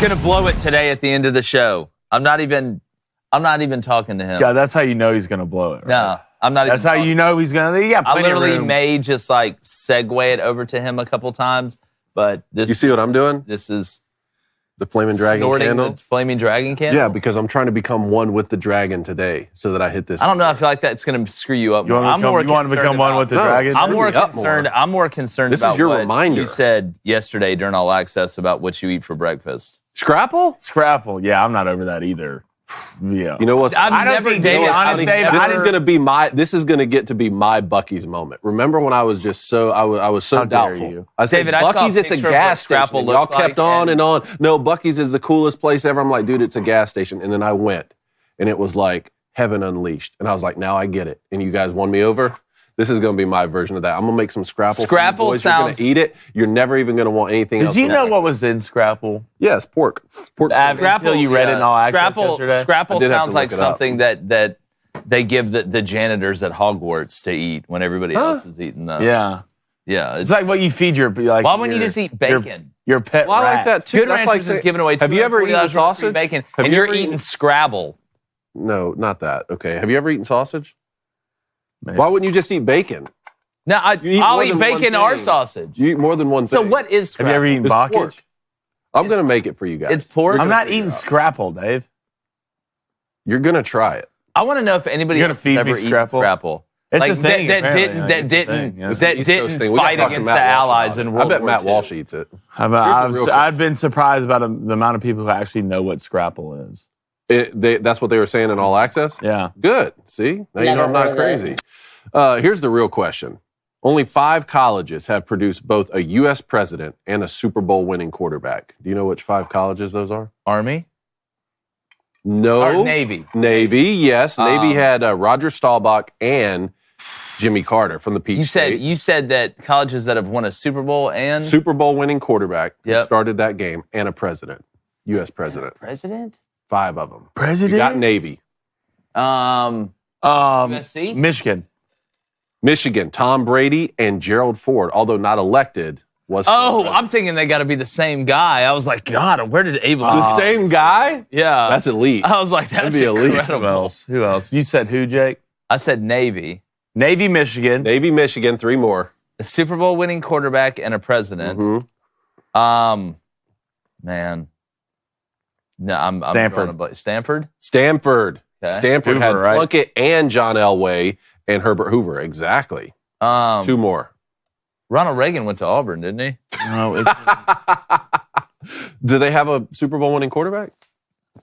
going to blow it today at the end of the show. I'm not even talking to him. Yeah, that's how you know he's going to blow it. Right? No, I'm not. That's how you know he's going to. Yeah, I literally may just like segue it over to him a couple times, but this. You see what I'm doing? This is the Flaming Dragon candle. The Flaming Dragon candle. Yeah, because I'm trying to become one with the dragon today, so that I hit this. I don't know. I feel like that's going to screw you up. You want to become one with the dragon? I'm more concerned. I'm more concerned this about is your what reminder. You said yesterday during All Access about what you eat for breakfast. Scrapple? Yeah, I'm not over that either. Yeah. You know what? I don't think David. Honest, Dave, this is going to be my. This is going to get to be my Buc-ee's moment. Remember when I was just so I was so doubtful. You? I said, David, Buc-ee's, it's a gas station. Y'all kept on and on. No, Buc-ee's is the coolest place ever. I'm like, dude, it's a gas station. And then I went, and it was like heaven unleashed. And I was like, now I get it. And you guys won me over. This is going to be my version of that. I'm going to make some Scrapple. Scrapple sounds. You're going to eat it. You're never even going to want anything else. Did you know what was in Scrapple? Yes, pork. Until you read it in All Access yesterday? Scrapple sounds like something that they give the janitors at Hogwarts to eat when everybody else is eating them. Yeah. Yeah. It's like what you feed your Why wouldn't you just eat bacon? Your pet Well, I like that too. Good Ranchers is giving away. Have you ever eaten sausage? Bacon, and you're eating Scrabble. No, not that. Okay. Have you ever eaten sausage? Maybe. Why wouldn't you just eat bacon? No, I'll eat bacon or sausage. You eat more than one thing. So what is Scrapple? Have you ever eaten bocage? I'm going to make it for you guys. It's pork. I'm not eating Scrapple, Dave. You're going to try it. I want to know if anybody else has ever eaten Scrapple. It's like a thing, that didn't fight against the Allies in World War II. I bet Matt Walsh eats it. I've been surprised by the amount of people who actually know what Scrapple is. That's what they were saying in All Access? Yeah. Good. See? Now you know I'm not crazy. Here's the real question. Only 5 colleges have produced both a U.S. president and a Super Bowl winning quarterback. Do you know which 5 colleges those are? Army? No. Or Navy? Navy, yes. Navy had Roger Staubach and Jimmy Carter from the Peach State. You said that colleges that have won a Super Bowl and... Super Bowl winning quarterback who started that game and a president, U.S. president. President? 5 of them. President? You got Navy. USC? Michigan, Tom Brady and Gerald Ford, although not elected, was. I'm thinking they got to be the same guy. I was like, God, where did Abel? The same guy? Yeah, that's elite. I was like, that'd be elite. Incredible. Who else? You said who, Jake? I said Navy. Navy, Michigan. 3 more. A Super Bowl winning quarterback and a president. Mm-hmm. Man. No, I'm Stanford. Stanford? Okay. Hoover, Stanford had right? Plunkett and John Elway and Herbert Hoover. Exactly. 2 more. Ronald Reagan went to Auburn, didn't he? No. Do they have a Super Bowl winning quarterback?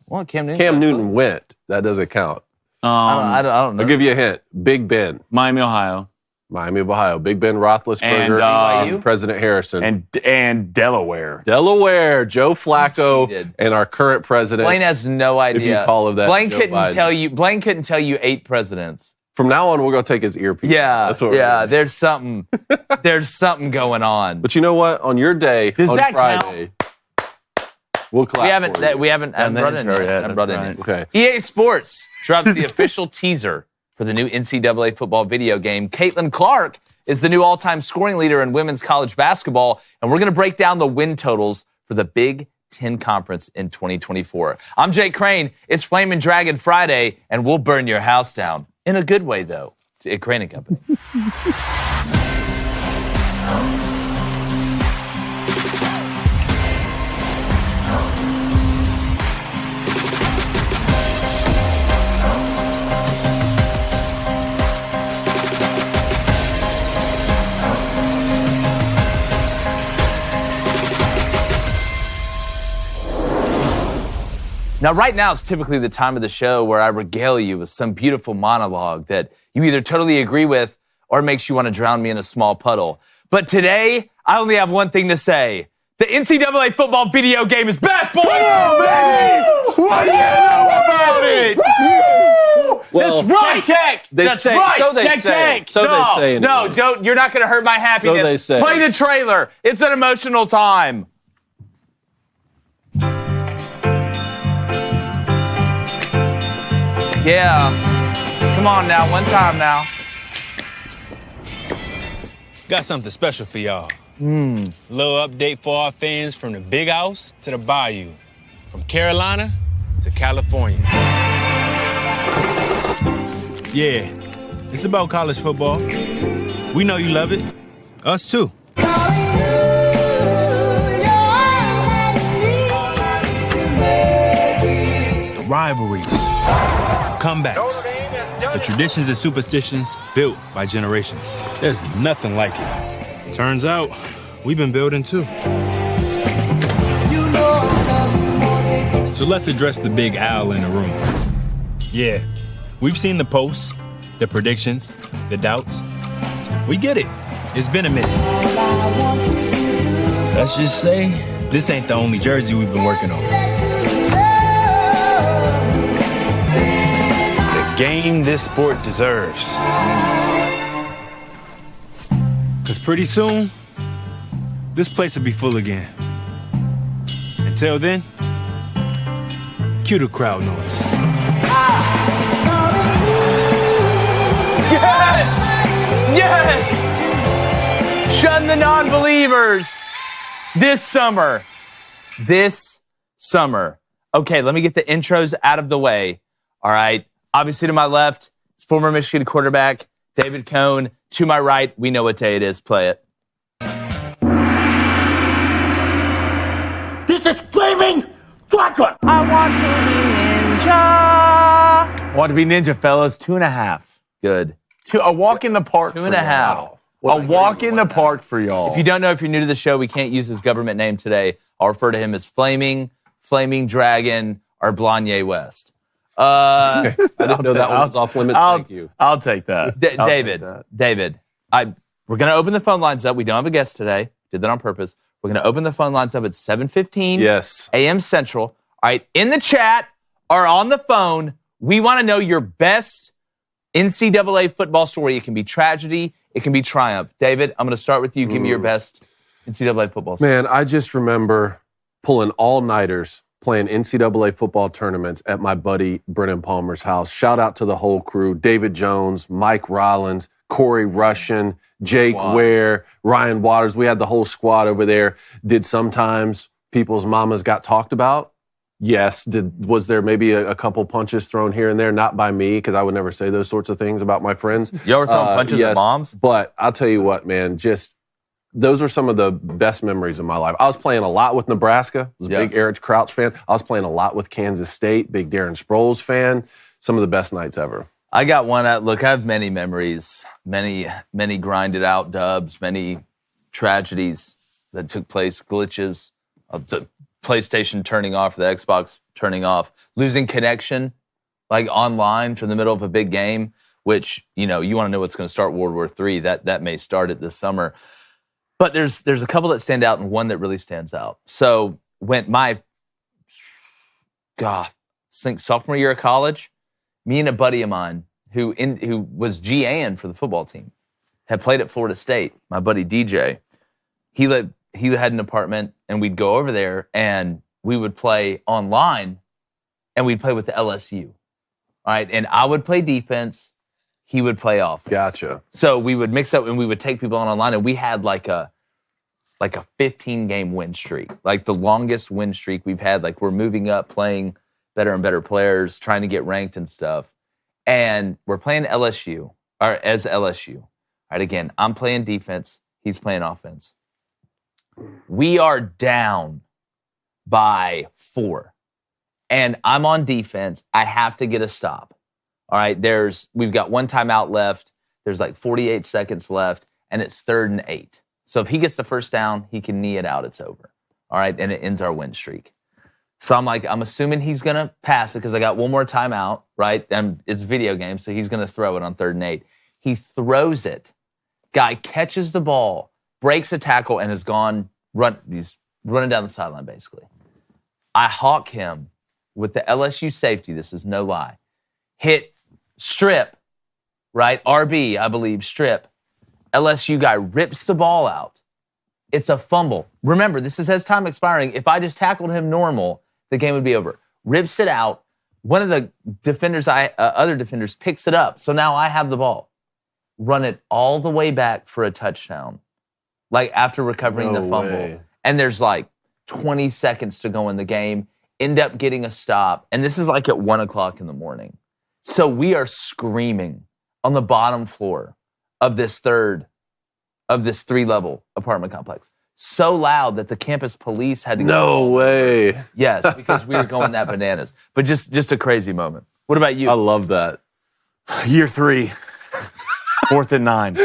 Well, Cam Newton went. That doesn't count. I don't know. I'll give you a hint. Big Ben. Miami, Ohio. Big Ben Roethlisberger and President Harrison. And Delaware. Joe Flacco and our current president. Blaine has no idea. If you call him that. Blaine couldn't tell you 8 presidents. From now on, we're going to take his earpiece. Yeah, there's something going on. But you know what? On your day, on Friday, we'll clap. We haven't brought in yet. Okay. EA Sports drops the official teaser for the new NCAA football video game. Caitlin Clark is the new all-time scoring leader in women's college basketball, and we're going to break down the win totals for the Big Ten Conference in 2024. I'm Jake Crane. It's Flamin' Dragon Friday, and we'll burn your house down. In a good way, though, at Crane & Company. Now, right now is typically the time of the show where I regale you with some beautiful monologue that you either totally agree with or makes you want to drown me in a small puddle. But today, I only have one thing to say. The NCAA football video game is back, boys! Oh, baby! What do you know about it? Well, that's right, Tech. That's right. So they say. So they say. No, don't. You're not going to hurt my happiness. So they say. Play the trailer. It's an emotional time. Yeah. Come on now. One time now. Got something special for y'all. Little update for our fans from the big house to the bayou. From Carolina to California. Yeah, it's about college football. We know you love it. Us too. The rivalries, comebacks, the traditions and superstitions built by generations. There's nothing like it. Turns out, we've been building too. So let's address the big owl in the room. Yeah, we've seen the posts, the predictions, the doubts. We get it. It's been a minute. Let's just say this ain't the only jersey we've been working on. The game this sport deserves. Because pretty soon, this place will be full again. Until then, cue the crowd noise. Yes! Yes! Shun the non-believers this summer. This summer. Okay, let me get the intros out of the way. All right. Obviously, to my left, former Michigan quarterback David Cohn. To my right, we know what day it is. Play it. This is flaming chocolate. I want to be ninja. I want to be ninja, fellas. 2.5. Good. A walk in the park. 2.5. A walk in the park for y'all. If you don't know, if you're new to the show, we can't use his government name today. I'll refer to him as Flaming Dragon, or Blanye West. I didn't know that one was off limits. Thank you. I'll take that. David, we're going to open the phone lines up. We don't have a guest today. Did that on purpose. We're going to open the phone lines up at 7:15 a.m. Central. All right, in the chat or on the phone, we want to know your best NCAA football story. It can be tragedy. It can be triumph. David, I'm going to start with you. Give me your best NCAA football story. Man, I just remember pulling all-nighters playing NCAA football tournaments at my buddy Brennan Palmer's house. Shout out to the whole crew. David Jones, Mike Rollins, Corey Russian, Jake Ware, Ryan Waters. We had the whole squad over there. Did sometimes people's mamas got talked about? Yes. Was there maybe a couple punches thrown here and there? Not by me, because I would never say those sorts of things about my friends. You ever throwing punches at moms? But I'll tell you what, man, those are some of the best memories of my life. I was playing a lot with Nebraska. I was a big Eric Crouch fan. I was playing a lot with Kansas State, big Darren Sproles fan. Some of the best nights ever. I got one. Look, I have many memories, many grinded out dubs, many tragedies that took place, glitches of the PlayStation turning off, the Xbox turning off, losing connection, like online from the middle of a big game, which, you know, you want to know what's going to start World War III. That may start it this summer. But there's a couple that stand out and one that really stands out. So when I think sophomore year of college, me and a buddy of mine who was GAing for the football team had played at Florida State, my buddy DJ, he had an apartment and we'd go over there and we would play online and we'd play with the LSU. All right. And I would play defense. He would play offense. Gotcha. So we would mix up and we would take people on online, and we had like a 15-game win streak, like the longest win streak we've had. Like, we're moving up, playing better and better players, trying to get ranked and stuff. And we're playing LSU, or as LSU. All right, again, I'm playing defense. He's playing offense. We are down by 4. And I'm on defense. I have to get a stop. All right, we've got one timeout left. There's like 48 seconds left, and it's 3rd and 8. So if he gets the first down, he can knee it out. It's over. All right, and it ends our win streak. So I'm assuming he's going to pass it because I got one more timeout, right? And it's a video game, so he's going to throw it on 3rd and 8. He throws it. Guy catches the ball, breaks a tackle, and he's running down the sideline, basically. I hawk him with the LSU safety. This is no lie. Hit strip, right? RB, I believe, strip. LSU guy rips the ball out. It's a fumble. Remember, this is his time expiring. If I just tackled him normal, the game would be over. Rips it out. One of the other defenders picks it up. So now I have the ball. Run it all the way back for a touchdown, like after recovering the fumble. Way. And there's like 20 seconds to go in the game. end up getting a stop. And this is like at 1 o'clock in the morning. So we are screaming on the bottom floor of this 3-level apartment complex. So loud that the campus police had to go. No way. Yes, because we were going that bananas. But just a crazy moment. What about you? I love that. Year 3, 4th and 9.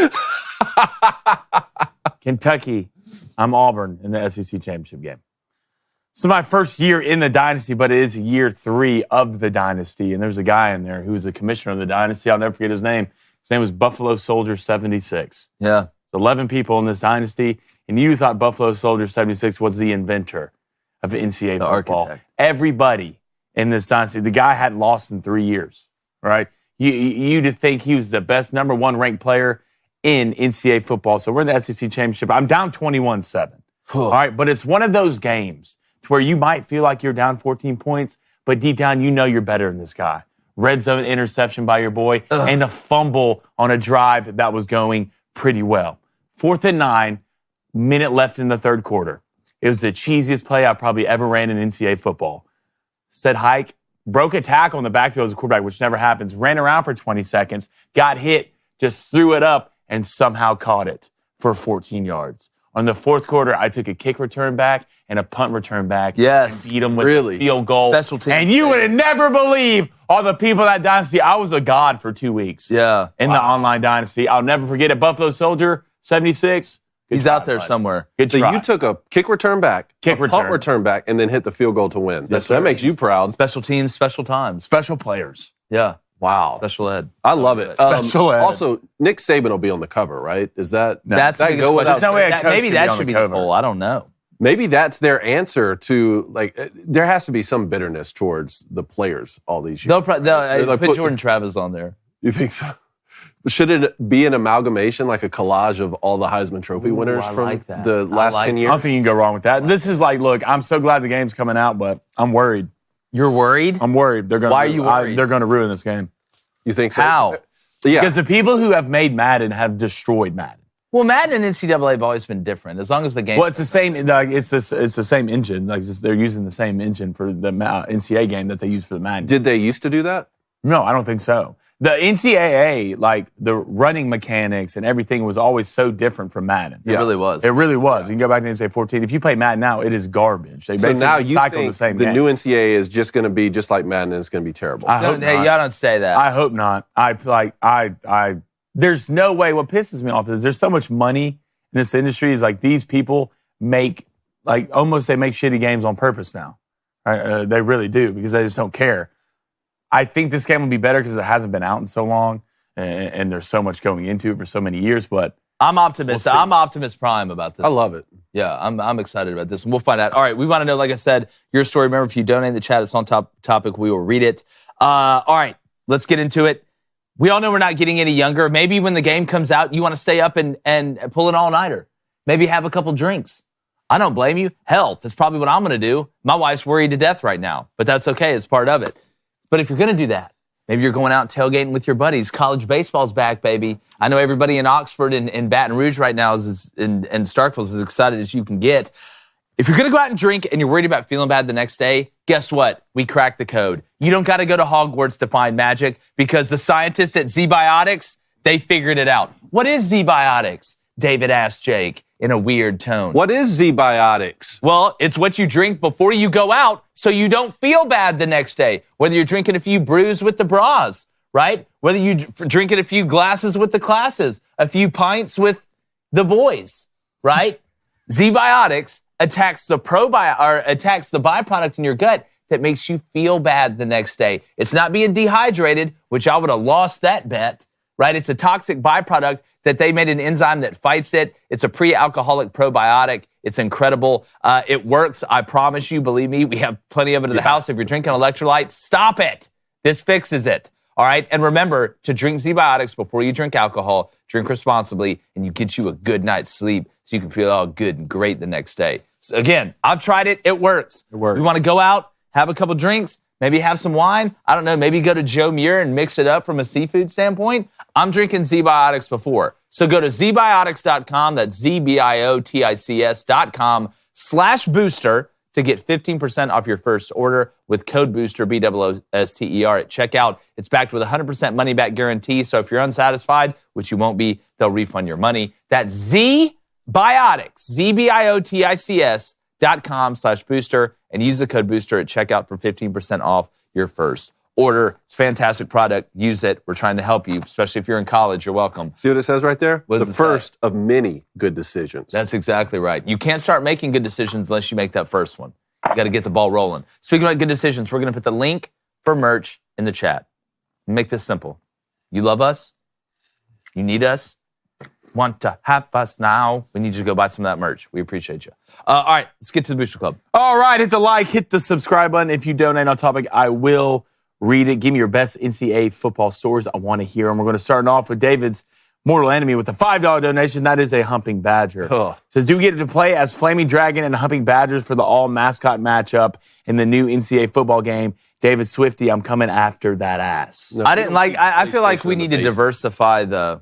Kentucky. I'm Auburn in the SEC championship game. This is my first year in the dynasty, but it is year 3 of the dynasty. And there's a guy in there who was the commissioner of the dynasty. I'll never forget his name. His name was Buffalo Soldier 76. Yeah. 11 people in this dynasty, and you thought Buffalo Soldier 76 was the inventor of NCAA football. Architect. Everybody in this dynasty, the guy hadn't lost in 3 years, right? You'd think he was the best number 1 ranked player in NCAA football. So we're in the SEC championship. I'm down 21-7. All right, but it's one of those games to where you might feel like you're down 14 points, but deep down you know you're better than this guy. Red zone interception by your boy, and a fumble on a drive that was going pretty well. 4th and 9, minute left in the third quarter. It was the cheesiest play I probably ever ran in NCAA football. Said hike, broke a tackle on the backfield as a quarterback, which never happens, ran around for 20 seconds, got hit, just threw it up, and somehow caught it for 14 yards. On the fourth quarter, I took a kick return back and a punt return back. Yes. And beat them with a field goal. Special teams. And you would have never believed all the people in that dynasty. I was a god for 2 weeks. Yeah. In the online dynasty. I'll never forget it. Buffalo Soldier, 76. He's out there somewhere. Good So try. you took a kick return back, punt return back, and then hit the field goal to win. That makes you proud. Special teams, special times. Special players. Yeah. Wow. Special ed. I love it. Special ed. Also, Nick Saban will be on the cover, right? Is that That's that the go without no way a that, coach maybe should that be on should the be the cover. poll. I don't know. Maybe that's their answer to, like, there has to be some bitterness towards the players all these years. They'll like, put Jordan Travis on there. You think so? Should it be an amalgamation, like a collage of all the Heisman Trophy winners I from like that. the last 10 I years? don't think you can go wrong with that. This is like, look, I'm so glad the game's coming out, but I'm worried. You're worried? I'm worried. They're going. Why are you worried? They're going to ruin this game. You think so? How? Yeah. Because the people who have made Madden have destroyed Madden. Well, Madden and NCAA have always been different. As long as the game. Well, it's the same. Like, it's the same engine. Like they're using the same engine for the NCAA game that they use for the Madden. Did they used to do that? No, I don't think so. The NCAA, like the running mechanics and everything, was always so different from Madden. It really was. It really was. You can go back to NCAA 14. If you play Madden now, it is garbage. They So basically now you cycle think the same the game. new NCAA is just going to be just like Madden and it's going to be terrible. I hope Hey, not. y'all don't say that. I hope not. There's no way. What pisses me off is there's so much money in this industry. Is like these people make they make shitty games on purpose now. Right? They really do because they just don't care. I think this game will be better because it hasn't been out in so long and there's so much going into it for so many years. But I'm optimistic. We'll see. I'm Optimus Prime about this. I love it. Yeah, I'm excited about this, and we'll find out. All right, we want to know, like I said, your story. Remember, if you donate in the chat, it's on topic. We will read it. All right, let's get into it. We all know we're not getting any younger. Maybe when the game comes out, you want to stay up and pull an all-nighter. Maybe have a couple drinks. I don't blame you. Hell, that's probably what I'm going to do. My wife's worried to death right now, but that's okay. It's part of it. But if you're going to do that, maybe you're going out tailgating with your buddies. College baseball's back, baby. I know everybody in Oxford and Baton Rouge right now and Starkville is as excited as you can get. If you're going to go out and drink and you're worried about feeling bad the next day, guess what? We cracked the code. You don't got to go to Hogwarts to find magic because the scientists at Z-Biotics, they figured it out. What is Z-Biotics? David asked Jake in a weird tone. What is Z-Biotics? Well, it's what you drink before you go out so you don't feel bad the next day. Whether you're drinking a few brews with the bras, right? Whether you're drinking a few glasses with the classes, a few pints with the boys, right? Z-Biotics attacks the byproduct in your gut that makes you feel bad the next day. It's not being dehydrated, which I would have lost that bet, right? It's a toxic byproduct that they made an enzyme that fights it. It's a pre-alcoholic probiotic. It's incredible. It works. I promise you. Believe me, we have plenty of it in the house. If you're drinking electrolytes, stop it. This fixes it. All right. And remember to drink Z-Biotics before you drink alcohol. Drink responsibly, and you get you a good night's sleep so you can feel all good and great the next day. So again, I've tried it. It works. It works. We want to go out, have a couple drinks, maybe have some wine. I don't know. Maybe go to Joe Muir and mix it up from a seafood standpoint. I'm drinking Z-Biotics before. So go to zbiotics.com. That's ZBIOTICS.com/booster to get 15% off your first order with code BOOSTER, BOOSTER at checkout. It's backed with a 100% money-back guarantee, so if you're unsatisfied, which you won't be, they'll refund your money. That's ZBiotics, ZBiotics.com/booster, and use the code BOOSTER at checkout for 15% off your first order. It's a fantastic product. Use it. We're trying to help you, especially if you're in college. You're welcome. See what it says right there? What the does it first of many good decisions. That's exactly right. You can't start making good decisions unless you make that first one. You got to get the ball rolling. Speaking about good decisions, we're going to put the link for merch in the chat. Make this simple. You love us? You need us? Want to have us now? We need you to go buy some of that merch. We appreciate you. All right, let's get to the Booster Club. All right, hit the like, hit the subscribe button. If you donate on topic, I will read it. Give me your best NCAA football stories. I want to hear them. We're going to start off with David's mortal enemy with a $5 donation. That is a Humping Badger. Says, do get to play as Flaming Dragon and Humping Badgers for the all-mascot matchup in the new NCAA football game. David Swifty, I'm coming after that ass. No, I feel like we need to diversify the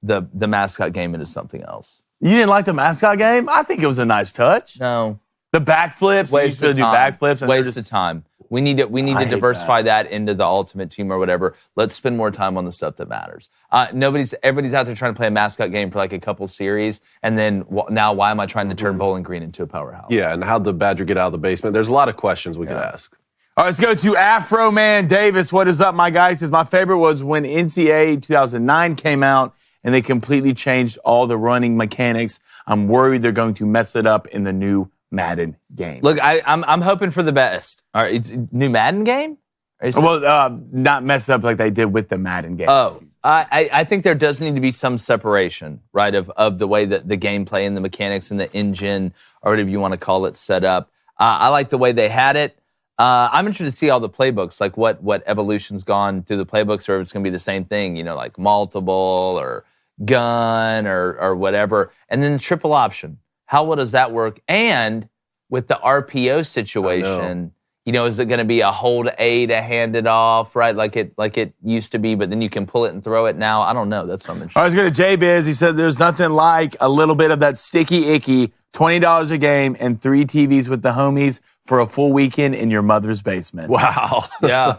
mascot game into something else. You didn't like the mascot game? I think it was a nice touch. No. The backflips. Waste of time. Do backflips. Waste of time. We need to diversify that into the ultimate team or whatever. Let's spend more time on the stuff that matters. Everybody's out there trying to play a mascot game for like a couple series, and then now why am I trying to turn Bowling Green into a powerhouse? Yeah, and how'd the Badger get out of the basement? There's a lot of questions we could ask. All right, let's go to Afro Man Davis. What is up, my guy? He says, my favorite was when NCAA 2009 came out, and they completely changed all the running mechanics. I'm worried they're going to mess it up in the new Madden game. Look, I'm hoping for the best. All right, it's new Madden game? Not mess up like they did with the Madden game. Oh, I think there does need to be some separation, right, of the way that the gameplay and the mechanics and the engine, or whatever you want to call it, set up. I like the way they had it. I'm interested to see all the playbooks, like what evolution's gone through the playbooks, or if it's going to be the same thing, like multiple or gun or whatever. And then the triple option. How well does that work? And with the RPO situation, is it going to be a hold A to hand it off, right? Like it used to be, but then you can pull it and throw it now. I don't know. That's what I'm interested. I was going to J-Biz. He said there's nothing like a little bit of that sticky icky, $20 a game and 3 TVs with the homies for a full weekend in your mother's basement. Wow. Yeah.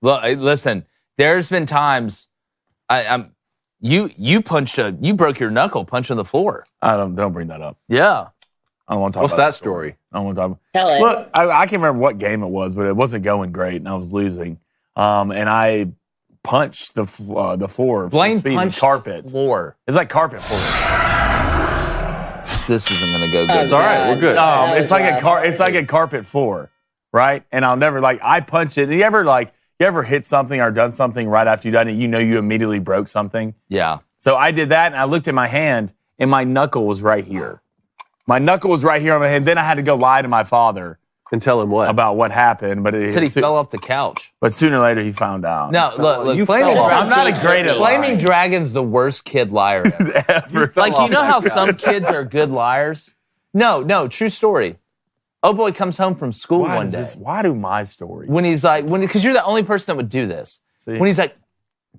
Well, listen, there's been times you broke your knuckle punching the floor. Don't bring that up. Yeah. I don't want to talk What's about that story? I don't want to talk about Tell it. Look, I can't remember what game it was, but it wasn't going great, and I was losing. And I punched the floor. Blaine punched carpet. Floor. It's like carpet floor. This isn't going to go good. It's all right. We're good. It's like a carpet floor, right? And I'll never I punch it. You ever hit something or done something right after you done it? You immediately broke something. Yeah. So I did that, and I looked at my hand, and my knuckle was right here. My knuckle was right here on my hand. Then I had to go lie to my father and tell him what about what happened. But he said he fell off the couch. But sooner or later he found out. No, look, I'm not a great at lying. Flaming Dragon's the worst kid liar ever. You know how some kids are good liars? No, true story. Oh boy comes home from school one day. Why do my story? Because you're the only person that would do this. See? When he's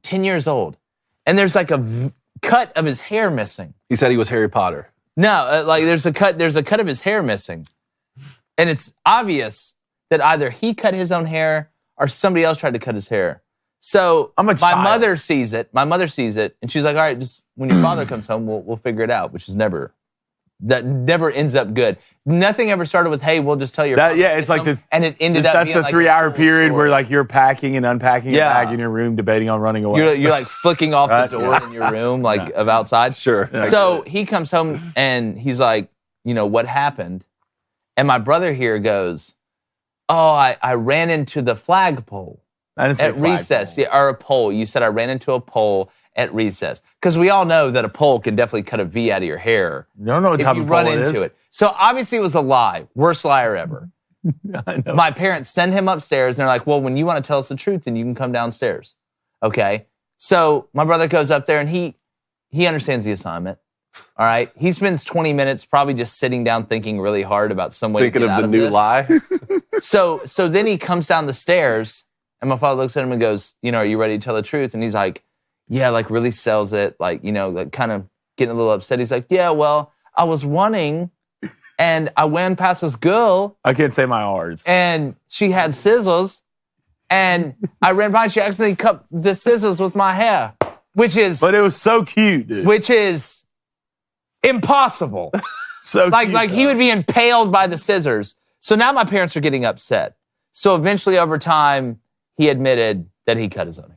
10 years old, and there's a cut of his hair missing. He said he was Harry Potter. No, there's a cut of his hair missing. And it's obvious that either he cut his own hair or somebody else tried to cut his hair. So my mother sees it. My mother sees it, and she's like, all right, just when your father comes home, we'll figure it out, which is never ends up good. Nothing ever started with, hey, we'll just tell your father. Yeah, it's like and it ended up being that's the 3-hour period where you're packing and unpacking your bag in your room, debating on running away. You're flicking off the door in your room, of outside. Sure. So he comes home and he's like, what happened? And my brother here goes, oh, I ran into the flagpole at recess. Yeah, or a pole. You said I ran into a pole at recess. Because we all know that a pole can definitely cut a V out of your hair. You don't know what type of pole it is. So obviously it was a lie. Worst liar ever. I know. My parents send him upstairs, and they're like, well, when you want to tell us the truth, then you can come downstairs. Okay? So my brother goes up there, and he understands the assignment. All right? He spends 20 minutes probably just sitting down thinking really hard about some way to get out of this. Thinking of the new lie? So then he comes down the stairs, and my father looks at him and goes, are you ready to tell the truth? And he's like, yeah, really sells it, kind of getting a little upset. He's like, yeah, well, I was wanting and I went past this girl. I can't say my R's. And she had scissors, and I ran by and she accidentally cut the scissors with my hair, which is... But it was so cute, dude. Which is impossible. So like, cute, like he would be impaled by the scissors. So now my parents are getting upset. So eventually, over time, he admitted that he cut his own hair.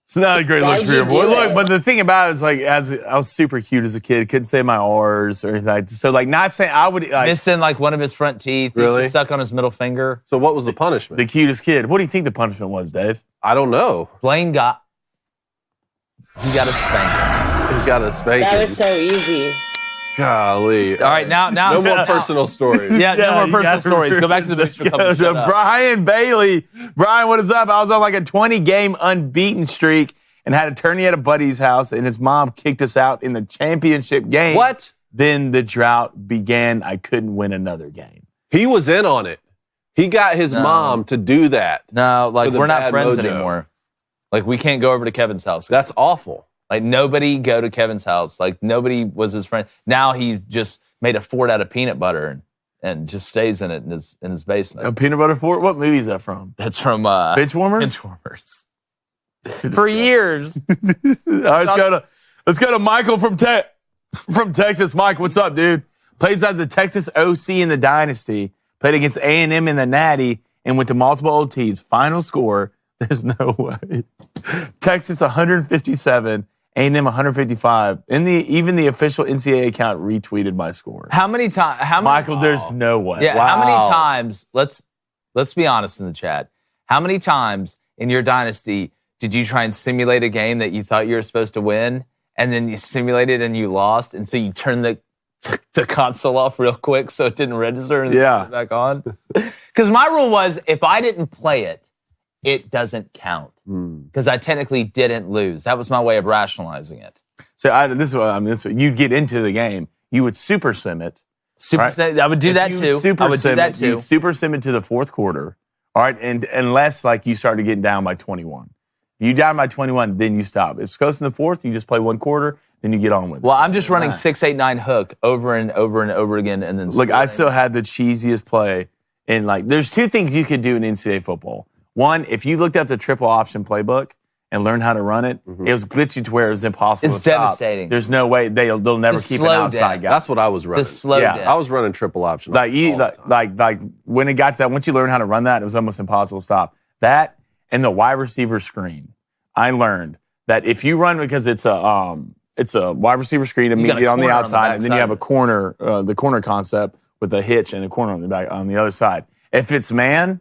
It's not a great look for your boy. Look, but the thing about it is, like, I was super cute as a kid. Couldn't say my R's or anything. So, like, not saying I would... Like, missing, like, one of his front teeth. Really? Used to suck on his middle finger. So what was the punishment? The cutest kid. What do you think the punishment was, Dave? I don't know. Blaine got... He got a spanking. He got a spanking. That was so easy. Golly. All right, now no more personal stories. Yeah, no more personal stories. Go back to the Booster Club. Brian Bailey. Brian, what is up? I was on like a 20-game unbeaten streak and had a tourney at a buddy's house, and his mom kicked us out in the championship game. What? Then the drought began. I couldn't win another game. He was in on it. He got his mom to do that. No, like, we're not friends mojo. anymore. Like, we can't go over to Kevin's house. That's awful. Like, nobody go to Kevin's house. Like, nobody was his friend. Now he just made a fort out of peanut butter and just stays in it in his basement. A peanut butter fort? What movie is that from? That's from Benchwarmers? Benchwarmers. For years. All right, let's go to Michael from Texas. Mike, what's up, dude? Plays out the Texas OC in the Dynasty. Played against A&M in the Natty and went to multiple OTs. Final score, there's no way. Texas 157, A&M 155. Even the official NCAA account retweeted my score. How many times? Michael, there's no way. Yeah, Wow. how many times? Let's be honest in the chat. How many times in your dynasty did you try and simulate a game that you thought you were supposed to win, and then you simulated and you lost, and so you turned the console off real quick so it didn't register and then put it back on? Because my rule was, if I didn't play it, it doesn't count because I technically didn't lose. That was my way of rationalizing it. So you'd get into the game. You would super sim it. I would do that too. You'd super sim it to the fourth quarter. All right, and unless like you started getting down by 21. If you down by 21, then you stop. If it's close in the fourth, you just play one quarter, then you get on with it. Well, I'm just running 6-8-9 hook over and over and over again, and then look, I still had the cheesiest play. And like, there's two things you could do in NCAA football. One, if you looked up the triple option playbook and learned how to run it, it was glitchy to where it was impossible to stop. It's devastating. There's no way they'll never keep an outside guy. That's what I was running. The slow down. I was running triple option. Like when it got to that, once you learn how to run that, it was almost impossible to stop. That and the wide receiver screen. I learned that if you run, because it's a wide receiver screen immediately on the outside, and then you have a corner, the corner concept with a hitch and a corner on the back on the other side. If it's man,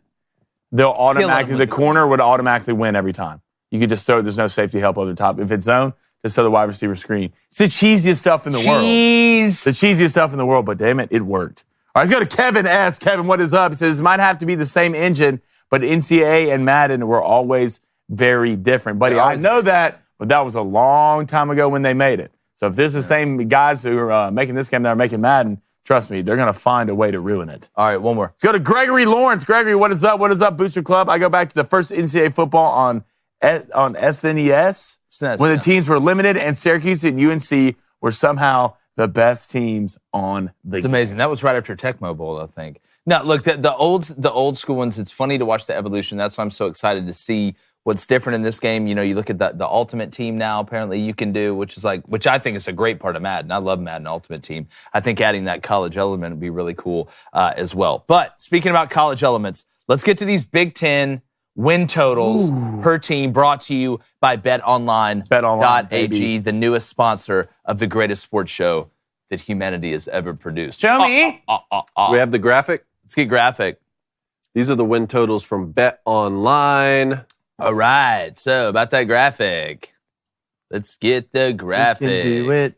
the corner would automatically win every time. You could just throw it. There's no safety help over the top. If it's zone, just throw the wide receiver screen. It's the cheesiest stuff in the world. The cheesiest stuff in the world, but damn it, it worked. All right, let's go to Kevin S. Kevin, what is up? He says, it might have to be the same engine, but NCAA and Madden were always very different. Buddy, I know that, but that was a long time ago when they made it. So if this is the same guys who are making this game that are making Madden, trust me, they're going to find a way to ruin it. All right, one more. Let's go to Gregory Lawrence. Gregory, what is up? What is up, Booster Club? I go back to the first NCAA football on SNES when the teams were limited, and Syracuse and UNC were somehow the best teams on the It's amazing. That was right after Tecmo Bowl, I think. Now, look, the old school ones, it's funny to watch the evolution. That's why I'm so excited to see what's different in this game. You know, you look at the Ultimate Team now, apparently you can do, which I think is a great part of Madden. I love Madden Ultimate Team. I think adding that college element would be really cool as well. But speaking about college elements, let's get to these Big Ten win totals per team, brought to you by BetOnline.ag, the newest sponsor of the greatest sports show that humanity has ever produced. Show me. We have the graphic. Let's get graphic. These are the win totals from BetOnline. All right, so about that graphic. Let's get the graphic. You can do it.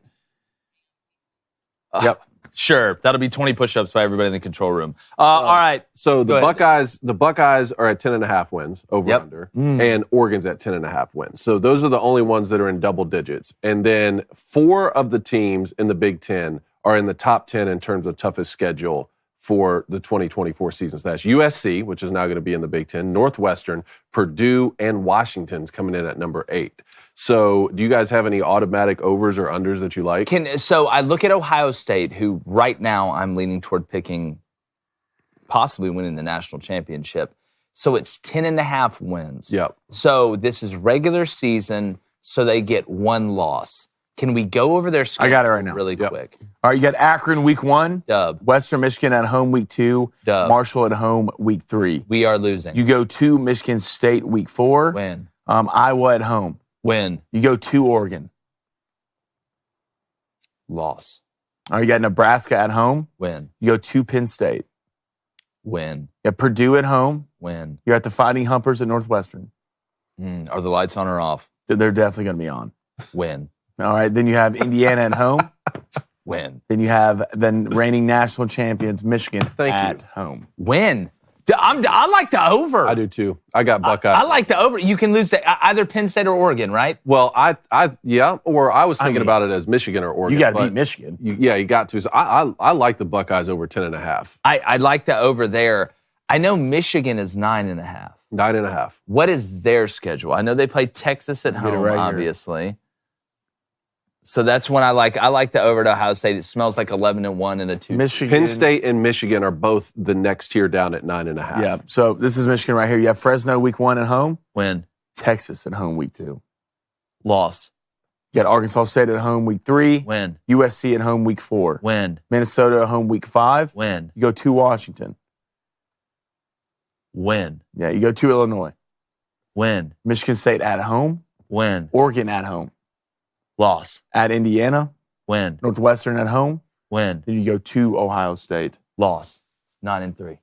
Yep. Sure, that'll be 20 push-ups by everybody in the control room. All right. So the Buckeyes are at 10.5 wins over under, and Oregon's at 10.5 wins. So those are the only ones that are in double digits. And then 4 of the teams in the Big Ten are in the top 10 in terms of toughest schedule for the 2024 season. So that's USC, which is now going to be in the Big Ten, Northwestern, Purdue, and Washington's coming in at number 8. So do you guys have any automatic overs or unders that you like? So I look at Ohio State, who right now I'm leaning toward picking possibly winning the national championship. So it's 10.5 wins. Yep. So this is regular season, so they get 1 loss. Can we go over their schedule? I got it right now. Really quick. All right, you got Akron week 1. Dub. Western Michigan at home week 2. Dub. Marshall at home week 3. We are losing. You go to Michigan State week 4. Win. Iowa at home. Win. You go to Oregon. Loss. All right, you got Nebraska at home. Win. You go to Penn State. Win. You got Purdue at home. Win. You're at the Fighting Humpers at Northwestern. Are the lights on or off? They're definitely going to be on. Win. All right, then you have Indiana at home. Win. Then you have the reigning national champions, Michigan, at home. Win. I like the over. I do too. I got Buckeye. I like the over. You can lose to either Penn State or Oregon, right? Well, or I was thinking about it as Michigan or Oregon. You got to beat Michigan. You got to. So I like the Buckeyes over 10.5. I like the over there. I know Michigan is 9.5. 9.5. What is their schedule? I know they play Texas at home, right obviously. So that's when I like the over to Ohio State. It smells like 11-1 and a 2. Michigan. Penn State and Michigan are both the next tier down at 9.5. Yeah. So this is Michigan right here. You have Fresno week 1 at home. Win. Texas at home week 2. Loss. You got Arkansas State at home week 3. Win. USC at home week 4. Win. Minnesota at home week 5. Win. You go to Washington. Win. Yeah. You go to Illinois. Win. Michigan State at home. Win. Oregon at home. Loss. At Indiana. Win. Northwestern at home. Win. Then you go to Ohio State. Loss. 9-3.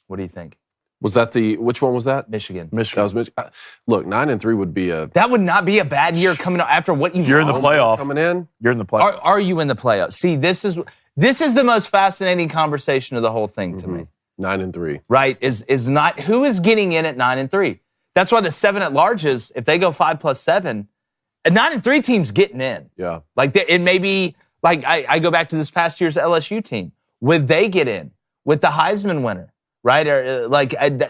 What do you think? Was that which one was that? Michigan. That was Michigan. Look, 9-3 would be a. That would not be a bad year coming up after what You're in the playoff. Coming in. You're in the playoff. Are you in the playoffs? See, this is the most fascinating conversation of the whole thing to me. 9-3. Right? Is not who is getting in at 9-3. That's why the 7 at larges, if they go 5 plus 7, a 9-3 team's getting in. Yeah. Like it may be like I go back to this past year's LSU team. Would they get in with the Heisman winner? Right? Or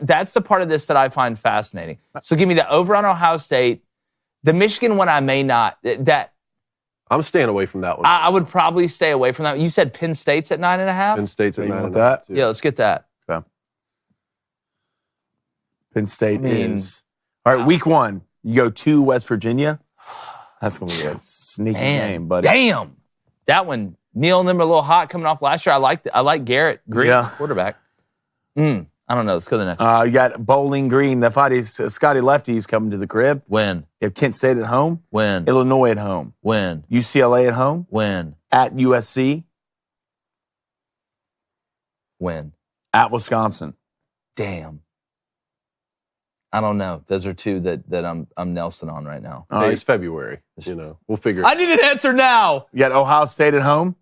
that's the part of this that I find fascinating. So give me the over on Ohio State. The Michigan one I may not. I'm staying away from that one. I would probably stay away from that. You said Penn State's at 9.5? Penn State's at You want 9.5. that? too. Yeah, let's get that. Okay. Penn State is. All right, week 1. You go to West Virginia. That's going to be a sneaky game, buddy. Damn. That one, Neil and them are a little hot coming off last year. I like Garrett Green, quarterback. I don't know. Let's go to the next one. You got Bowling Green. The Fighties, Scotty Lefties coming to the crib. Win. You have Kent State at home. Win. Illinois at home. Win. UCLA at home. Win. At USC. Win. At Wisconsin. Damn. I don't know. Those are two that I'm Nelson on right now. Hey, it's February. We'll figure it I need an answer now. You got Ohio State at home.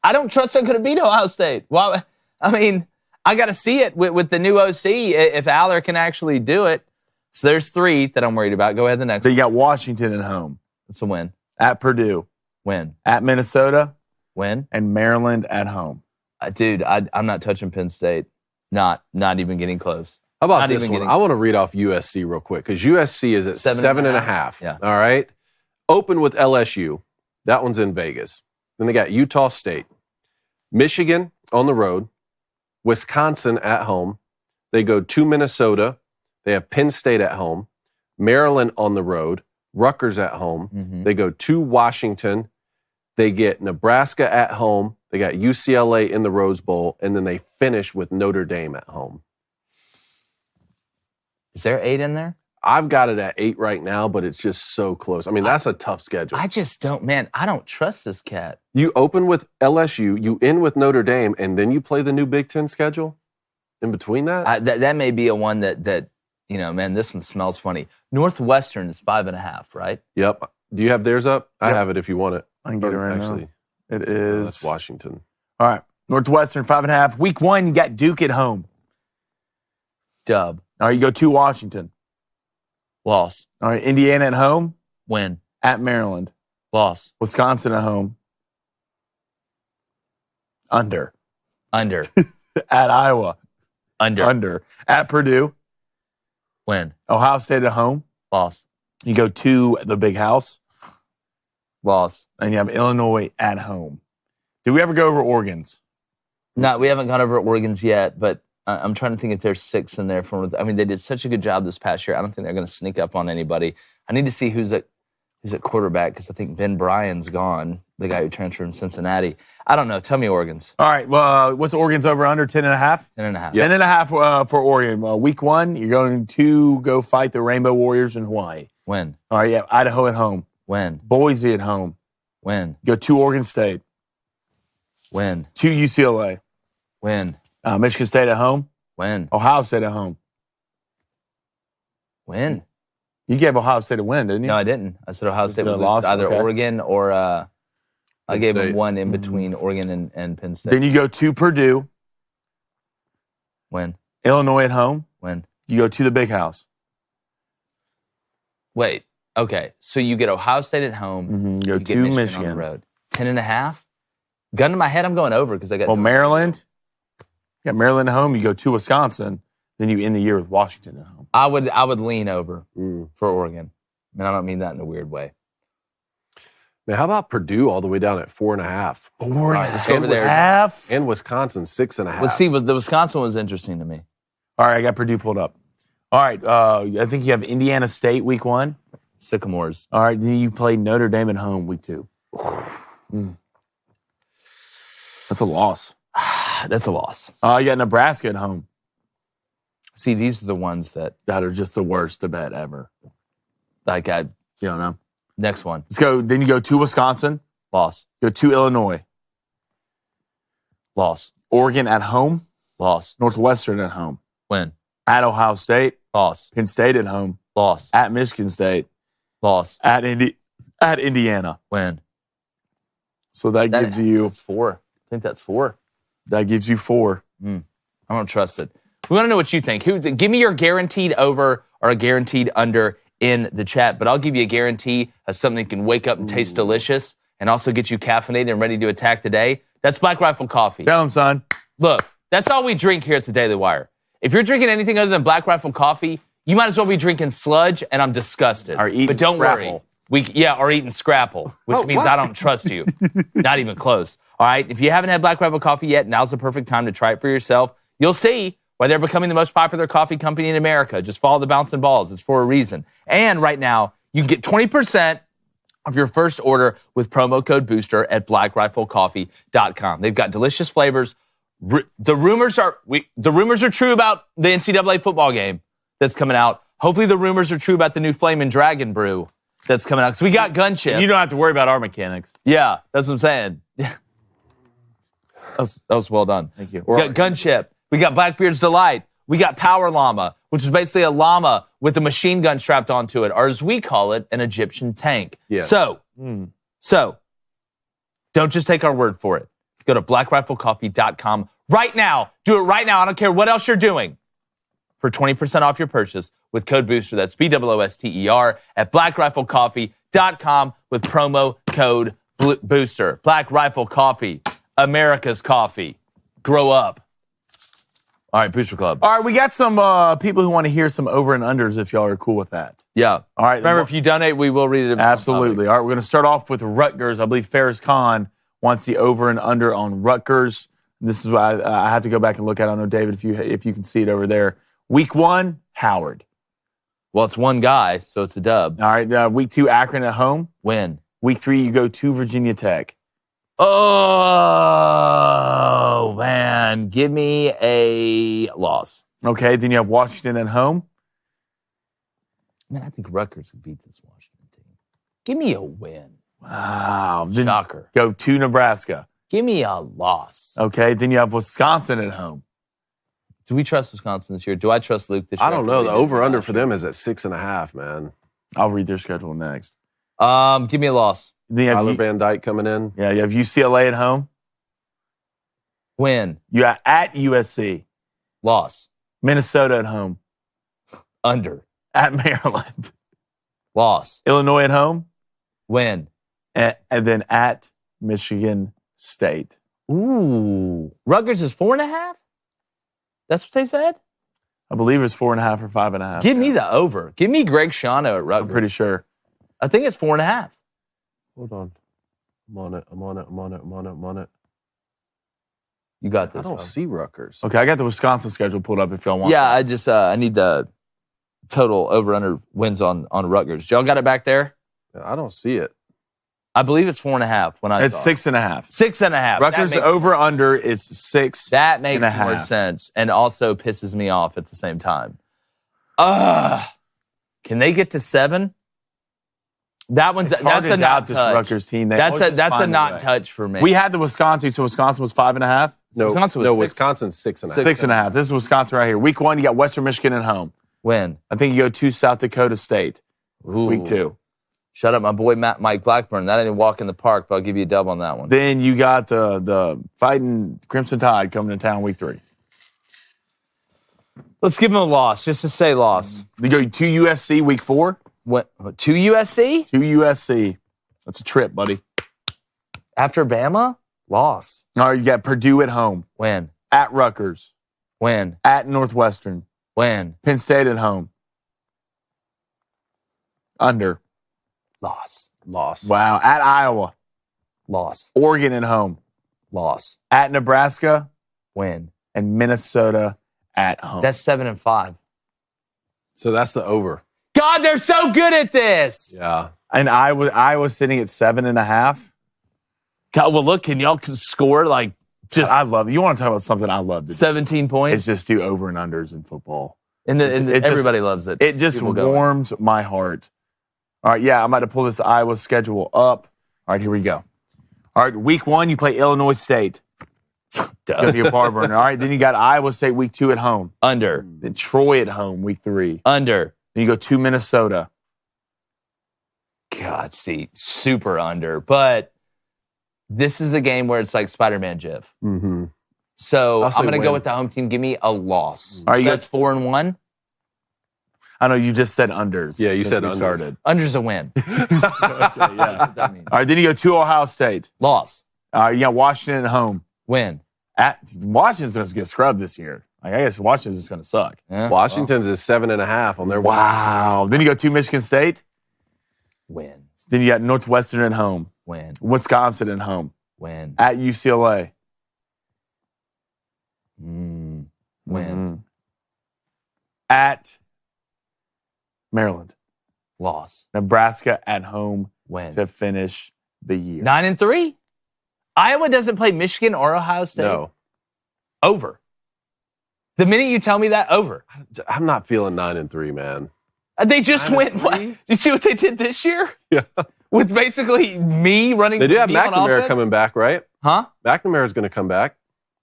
I don't trust they're going to beat Ohio State. Well, I mean, I got to see it with the new OC if Aller can actually do it. So there's 3 that I'm worried about. Go ahead, the next Then one. you got Washington at home. That's a win. At Purdue. Win. At Minnesota. Win. And Maryland at home. Dude, I'm not touching Penn State. Not even getting close. How about Not this even one? getting- I want to read off USC real quick because USC is at 7.5. Yeah. All right. Open with LSU. That one's in Vegas. Then they got Utah State. Michigan on the road. Wisconsin at home. They go to Minnesota. They have Penn State at home. Maryland on the road. Rutgers at home. Mm-hmm. They go to Washington. They get Nebraska at home. They got UCLA in the Rose Bowl. And then they finish with Notre Dame at home. Is there 8 in there? I've got it at 8 right now, but it's just so close. I mean, that's a tough schedule. I just don't, man. I don't trust this cat. You open with LSU, you end with Notre Dame, and then you play the new Big Ten schedule in between that? That may be a one that man, this one smells funny. Northwestern is 5.5, right? Yep. Do you have theirs up? I Yep. have it if you want it. I can get it right Actually, now. It is. that's Washington. All right. Northwestern, 5.5. Week 1, you got Duke at home. Dub. All right, you go to Washington. Loss. All right, Indiana at home. Win. At Maryland. Loss. Wisconsin at home. Under. Under. At Iowa. Under. Under. At Purdue. Win. Ohio State at home. Loss. You go to the Big House. Loss. And you have Illinois at home. Did we ever go over Oregon's? No, we haven't gone over Oregon's yet, but I'm trying to think if there's 6 in there. They did such a good job this past year. I don't think they're going to sneak up on anybody. I need to see who's at quarterback because I think Ben Bryant's gone, the guy who transferred from Cincinnati. I don't know. Tell me Oregon's. All right. Well, what's Oregon's over under 10.5? 10.5. 10.5 for Oregon. Week 1, you're going to go fight the Rainbow Warriors in Hawaii. Win. All right. Yeah. Idaho at home. Win. Boise at home. Win. Go to Oregon State. Win. To UCLA. Win. Michigan State at home. Win. Ohio State at home. Win. You gave Ohio State a win, didn't you? No, I didn't. I said Ohio State would loss, lose either okay. Oregon or I gave State. them one in between Oregon and Penn State. Then you go to Purdue. Win. Illinois at home. Win. You go to the Big House. Wait. Okay. So you get Ohio State at home. You go get to on Michigan. the road. 10.5. Gun to my head, I'm going over because I got. Well, Maryland. You got Maryland at home. You go to Wisconsin. Then you end the year with Washington at home. I would lean over for Oregon. And I don't mean that in a weird way. Man, how about Purdue all the way down at 4.5? All right, let's go over there. Half. And Wisconsin 6.5. Let's see. The Wisconsin was interesting to me. All right, I got Purdue pulled up. All right, I think you have Indiana State week 1. Sycamores. All right, then you play Notre Dame at home week 2. That's a loss. That's a loss. You got Nebraska at home. See, these are the ones that That are just the worst to bet ever. like I. You don't know. Next one. Let's go. Then you go to Wisconsin. Loss. Go to Illinois. Loss. Oregon at home. Loss. Northwestern at home. Win. At Ohio State. Loss. Penn State at home. Loss. At Michigan State. Loss. At Indiana. Win. So that gives you That's 4. I think that's 4. that gives you 4. I don't trust it. We want to know what you think. Give me your guaranteed over or a guaranteed under in the chat, but I'll give you a guarantee of something that can wake up and taste delicious and also get you caffeinated and ready to attack the day. That's Black Rifle Coffee. Tell them, son. Look, that's all we drink here at the Daily Wire. If you're drinking anything other than Black Rifle Coffee, you might as well be drinking sludge, and I'm disgusted. Or eating but don't Scrapple. worry. Or eating Scrapple, which means I don't trust you. Not even close. All right? If you haven't had Black Rifle Coffee yet, now's the perfect time to try it for yourself. You'll see why they're becoming the most popular coffee company in America. Just follow the bouncing balls. It's for a reason. And right now, you can get 20% of your first order with promo code BOOSTER at blackriflecoffee.com. They've got delicious flavors. The rumors are true about the NCAA football game that's coming out. Hopefully the rumors are true about the new Flamin' Dragon brew that's coming out. Because we got Gunship. You don't have to worry about our mechanics. Yeah, that's what I'm saying. Yeah. That was well done. Thank you. We got Gunship. We got Blackbeard's Delight. We got Power Llama, which is basically a llama with a machine gun strapped onto it, or as we call it, an Egyptian tank. Yeah. So, don't just take our word for it. Go to blackriflecoffee.com right now. Do it right now. I don't care what else you're doing. For 20% off your purchase with code BOOSTER. That's BOOSTER at blackriflecoffee.com with promo code BOOSTER. Black Rifle Coffee, America's coffee. Grow up. All right, Booster Club. All right, we got some people who want to hear some over and unders if y'all are cool with that. Yeah. All right. Remember, if you donate, we will read it. Absolutely. All right, we're going to start off with Rutgers. I believe Ferris Khan wants the over and under on Rutgers. This is why I have to go back and look at it. I don't know, David, if you can see it over there. Week 1, Howard. Well, it's one guy, so it's a dub. All right, week 2, Akron at home. Win. Week 3, you go to Virginia Tech. Oh, man. Give me a loss. Okay, then you have Washington at home. Man, I think Rutgers could beat this Washington team. Give me a win. Wow. Then Shocker. go to Nebraska. Give me a loss. Okay, then you have Wisconsin at home. Do we trust Wisconsin this year? Do I trust Luke this year? I don't know. The over-under for them is at 6.5, man. I'll read their schedule next. Give me a loss. Then you have Tyler Van Dyke coming in. Yeah, you have UCLA at home. Win. You are at USC. Loss. Minnesota at home. Under. At Maryland. Loss. Illinois at home. Win. And then at Michigan State. Ooh. Rutgers is 4.5? That's what they said? I believe it's 4.5 or 5.5. Give me the over. Give me Greg Schiano at Rutgers. I'm pretty sure. I think it's 4.5. Hold on. I'm on it. You got this. I don't see Rutgers. Okay, I got the Wisconsin schedule pulled up if y'all want. Yeah, I just I need the total over-under wins on Rutgers. Y'all got it back there? I don't see it. I believe it's 4.5 when I It's saw 6.5. 6.5. Rutgers over/under is 6. That makes and a more half. sense and also pisses me off at the same time. Can they get to 7? That one's It's hard that's to a doubt not this touch. Rutgers team. They That's always a just find a not way. touch for me. We had the Wisconsin, so Wisconsin was 5.5. No, Wisconsin was 6. Wisconsin's 6.5. 6.5. This is Wisconsin right here. Week 1, you got Western Michigan at home. Win. I think you go to South Dakota State. Ooh. Week 2. Shut up, my boy Mike Blackburn. That ain't a walk in the park, but I'll give you a dub on that one. Then you got the fighting Crimson Tide coming to town week 3. Let's give them a loss, just to say loss. You go to USC week 4. What, to USC? To USC. That's a trip, buddy. After Bama? Loss. All right, you got Purdue at home. Win. At Rutgers. Win. At Northwestern. Win. Penn State at home. Under. Loss. Wow. At Iowa. Loss. Oregon at home. Loss. At Nebraska. Win. And Minnesota at home. That's 7-5. So that's the over. God, they're so good at this. Yeah. And Iowa's sitting at 7.5. God, well, look, can y'all score like just I love it. You want to talk about something I love to do? 17 points? It's just do over and unders in football. And everybody loves it. It just People go. warms my heart. All right, yeah, I'm about to pull this Iowa schedule up. All right, here we go. All right, week 1, you play Illinois State. It's going to be a bar burner. All right, then you got Iowa State week 2 at home. Under. Then Troy at home week 3. Under. Then you go to Minnesota. God, see, super under. But this is the game where it's like Spider-Man GIF. Mm-hmm. So I'll say I'm going to go win. with the home team. Give me a loss. All right, you That's 4-1. I know you just said unders. Yeah, you since said we unders. started. Under's a win. Yeah. That's what that means. All right, then you go to Ohio State. Loss. You got Washington at home. Win. Washington's going to get scrubbed this year. I guess Washington's just going to suck. Yeah, Washington's is 7.5 on their Wow. Then you go to Michigan State. Win. Then you got Northwestern at home. Win. Wisconsin at home. Win. At UCLA. Win. Mhm. At Maryland. Loss. Nebraska at home Win. to finish the year. 9-3. Iowa doesn't play Michigan or Ohio State. No. Over. The minute you tell me that, over. I'm not feeling 9-3, man. They just went. 9-3? What? You see what they did this year? Yeah. With basically me running. They do have me on McNamara offense? coming back, right? Huh? McNamara's going to come back.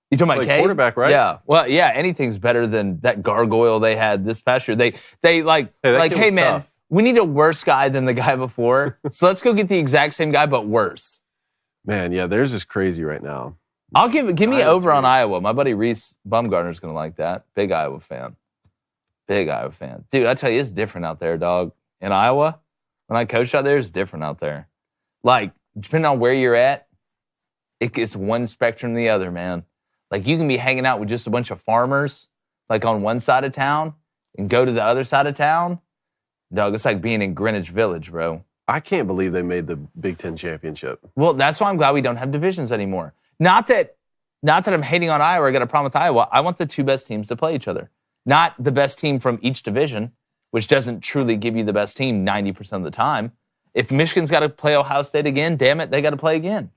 You talking about Play Cade? quarterback, right? Yeah. Well, yeah. Anything's better than that gargoyle they had this past year. They like that kid hey was man, tough. we need a worse guy than the guy before. So let's go get the exact same guy but worse. Man, yeah, theirs is crazy right now. I'll give me 9-3. over on Iowa. My buddy Reese Bumgarner's gonna like that. Big Iowa fan. Dude, I tell you, it's different out there, dog. In Iowa, when I coached out there, it's different out there. Like, depending on where you're at, it's one spectrum than the other, man. Like, you can be hanging out with just a bunch of farmers, like on one side of town, and go to the other side of town. Dog, it's like being in Greenwich Village, bro. I can't believe they made the Big Ten championship. Well, that's why I'm glad we don't have divisions anymore. Not that I'm hating on Iowa or got a problem with Iowa. I want the two best teams to play each other. Not the best team from each division, which doesn't truly give you the best team 90% of the time. If Michigan's got to play Ohio State again, damn it, they got to play again.